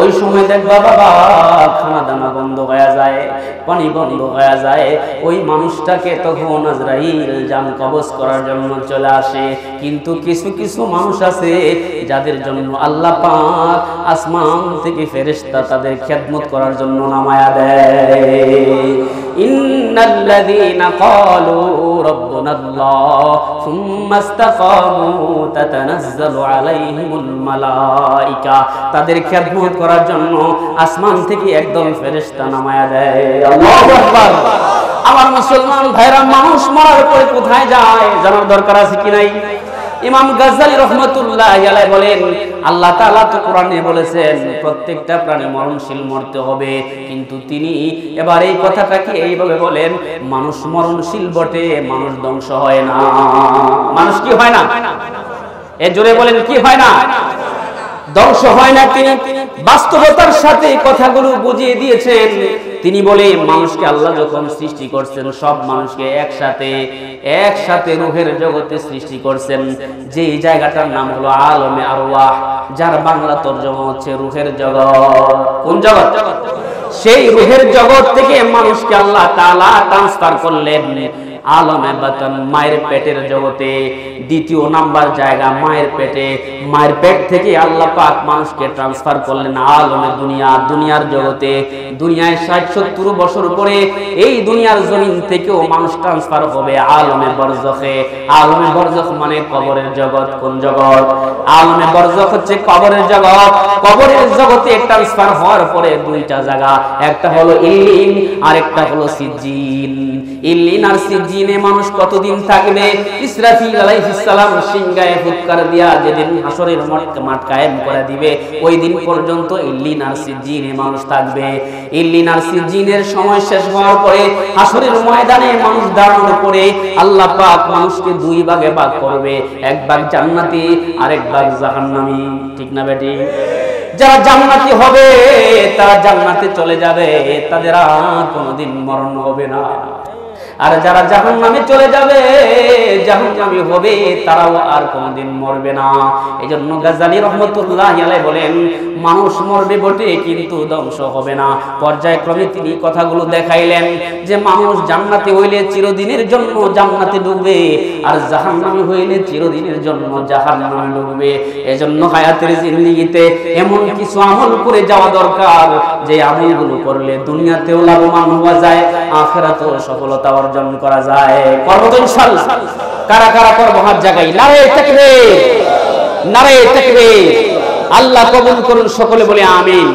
Speaker 1: ওই সময় দেখবা বাবা, খানা দানা বন্ধ হয়ে যায়, পানি বন্ধ হয়ে যায়। ওই মানুষটাকে তখন আজরাইল জান কবজ করার জন্য চলে আসে। কিন্তু কিছু কিছু মানুষ আছে যাদের জন্য আল্লাহ পাক আসমান থেকে ফেরেশতা তাদের খেদমত করার জন্য নামায়া দেয়। ইন্নাল্লাযীনা ক্বালু রাব্বুনাল্লাহ সুম্মা ইসতাকামু তাতানাজ্জালু আলাইহিমুল মালায়েকা, তাদের খেদমত করার জন্য আসমান থেকে একদল ফেরেশতা নামায়া দেয়। আল্লাহু আকবার। আমার মুসলমান ভাইরা, মানুষ মরার পরে কোথায় যায় জানার দরকার আছে কি নাই? ইমাম গাজ্জালী রাহমাতুল্লাহি আলাইহি বলেন, আল্লাহ তাআলা তো কোরআনে বলেছেন প্রত্যেকটা প্রাণী মরণশীল, মরতে হবে, কিন্তু তিনি এবার এই কথাটাকে এইভাবে বলেন, মানুষ মরণশীল বটে, মানুষ ধ্বংস হয় না। মানুষ কি হয় না? এ জোরে বলেন, কি হয় না? ধ্বংস হয় না। তিনি বাস্তবতার সাথে কথাগুলো বুঝিয়ে দিয়েছেন। তিনি বলে, মানুষকে আল্লাহ যখন সৃষ্টি করছেন, সব মানুষকে একসাথে রূহের জগতে সৃষ্টি করছেন। যে জায়গাটার নাম হলো আলমে আরওয়াহ, যার বাংলা তরজমা হচ্ছে রূহের জগৎ। কোন জগৎ? সেই রূহের জগৎ থেকে মানুষকে আল্লাহ তাআলা ট্রান্সফার করলেন আলমে বাতন, মায়ের পেটের জগতে। দ্বিতীয় নাম্বার জায়গা মায়ের পেটে। মায়ের পেট থেকে আল্লাহ পাক মানুষকে ট্রান্সফার করলেন আলমে দুনিয়া, দুনিয়ার জগতে। দুনিয়ায় 60-70 বছর পরে এই দুনিয়ার জমিন থেকেও মানুষ ট্রান্সফার হবে আলমে বরজখে। আলমে বরজখ মানে কবরের জগৎ। কোন জগৎ? আলমে বরজখ হচ্ছে কবরের জগৎ। কবরের জগতে ট্রান্সফার হওয়ার পরে দুইটা জায়গা, একটা হলো ইল্লিন আর একটা হলো সিজ্জিন। ইল্লিন আর সিজ্জিনে মানুষ কতদিন থাকবে? ইসরাফিল আলাইহিস সালাম সিংহায় ফুৎকার দিয়া যেদিন হাসরের মাঠ কায়েম করে দিবে, ওই দিন পর্যন্ত ইল্লিন আর সিজ্জিনে মানুষ থাকবে। ইল্লিন আর সিজ্জিনের সময় শেষ হওয়ার পরে হাসরের ময়দানে মানুষ দাঁড়ানোর পরে আল্লাহ পাক মানুষকে দুই ভাগে ভাগ করবে, এক ভাগ জান্নাতি আর এক ভাগ জাহান্নামী। ঠিক না বেটি? যারা জান্নাতি হবে তারা জান্নাতে চলে যাবে, তাদের আর কোনোদিন মরণ হবে না। আর যারা জাহান্নামে চলে যাবে, জাহান্নামী হবে, তারাও আর কোনোদিন মরবে না। এজন্য গাজ্জালী রাহমাতুল্লাহি আলাইহি বলেন, মানুষ মরবে বটে কিন্তু ধ্বংস হবে না। পর্যায়ক্রমে তিনি কথাগুলো দেখাইলেন যে মানুষ জান্নাতে হইলে চিরদিনের জন্য জান্নাতে ঢুকবে, আর জাহান্নামী হইলে চিরদিনের জন্য জাহান্নামে ঢুকবে। এজন্য হায়াতের জিন্দেগিতে এমন কিছু আমল করে যাওয়া দরকার যে আমলগুলো করলে দুনিয়াতেও লাভবান হওয়া যায়, আখিরাতেও সফলতা অর্জন করা যায়। করব তো ইনশাআল্লাহ। কারা কারা করব? হাত জাগাই। নারে তাকবীর, নারে তাকবীর। আল্লাহ কবুল করুন, সকলে বলে আমিন।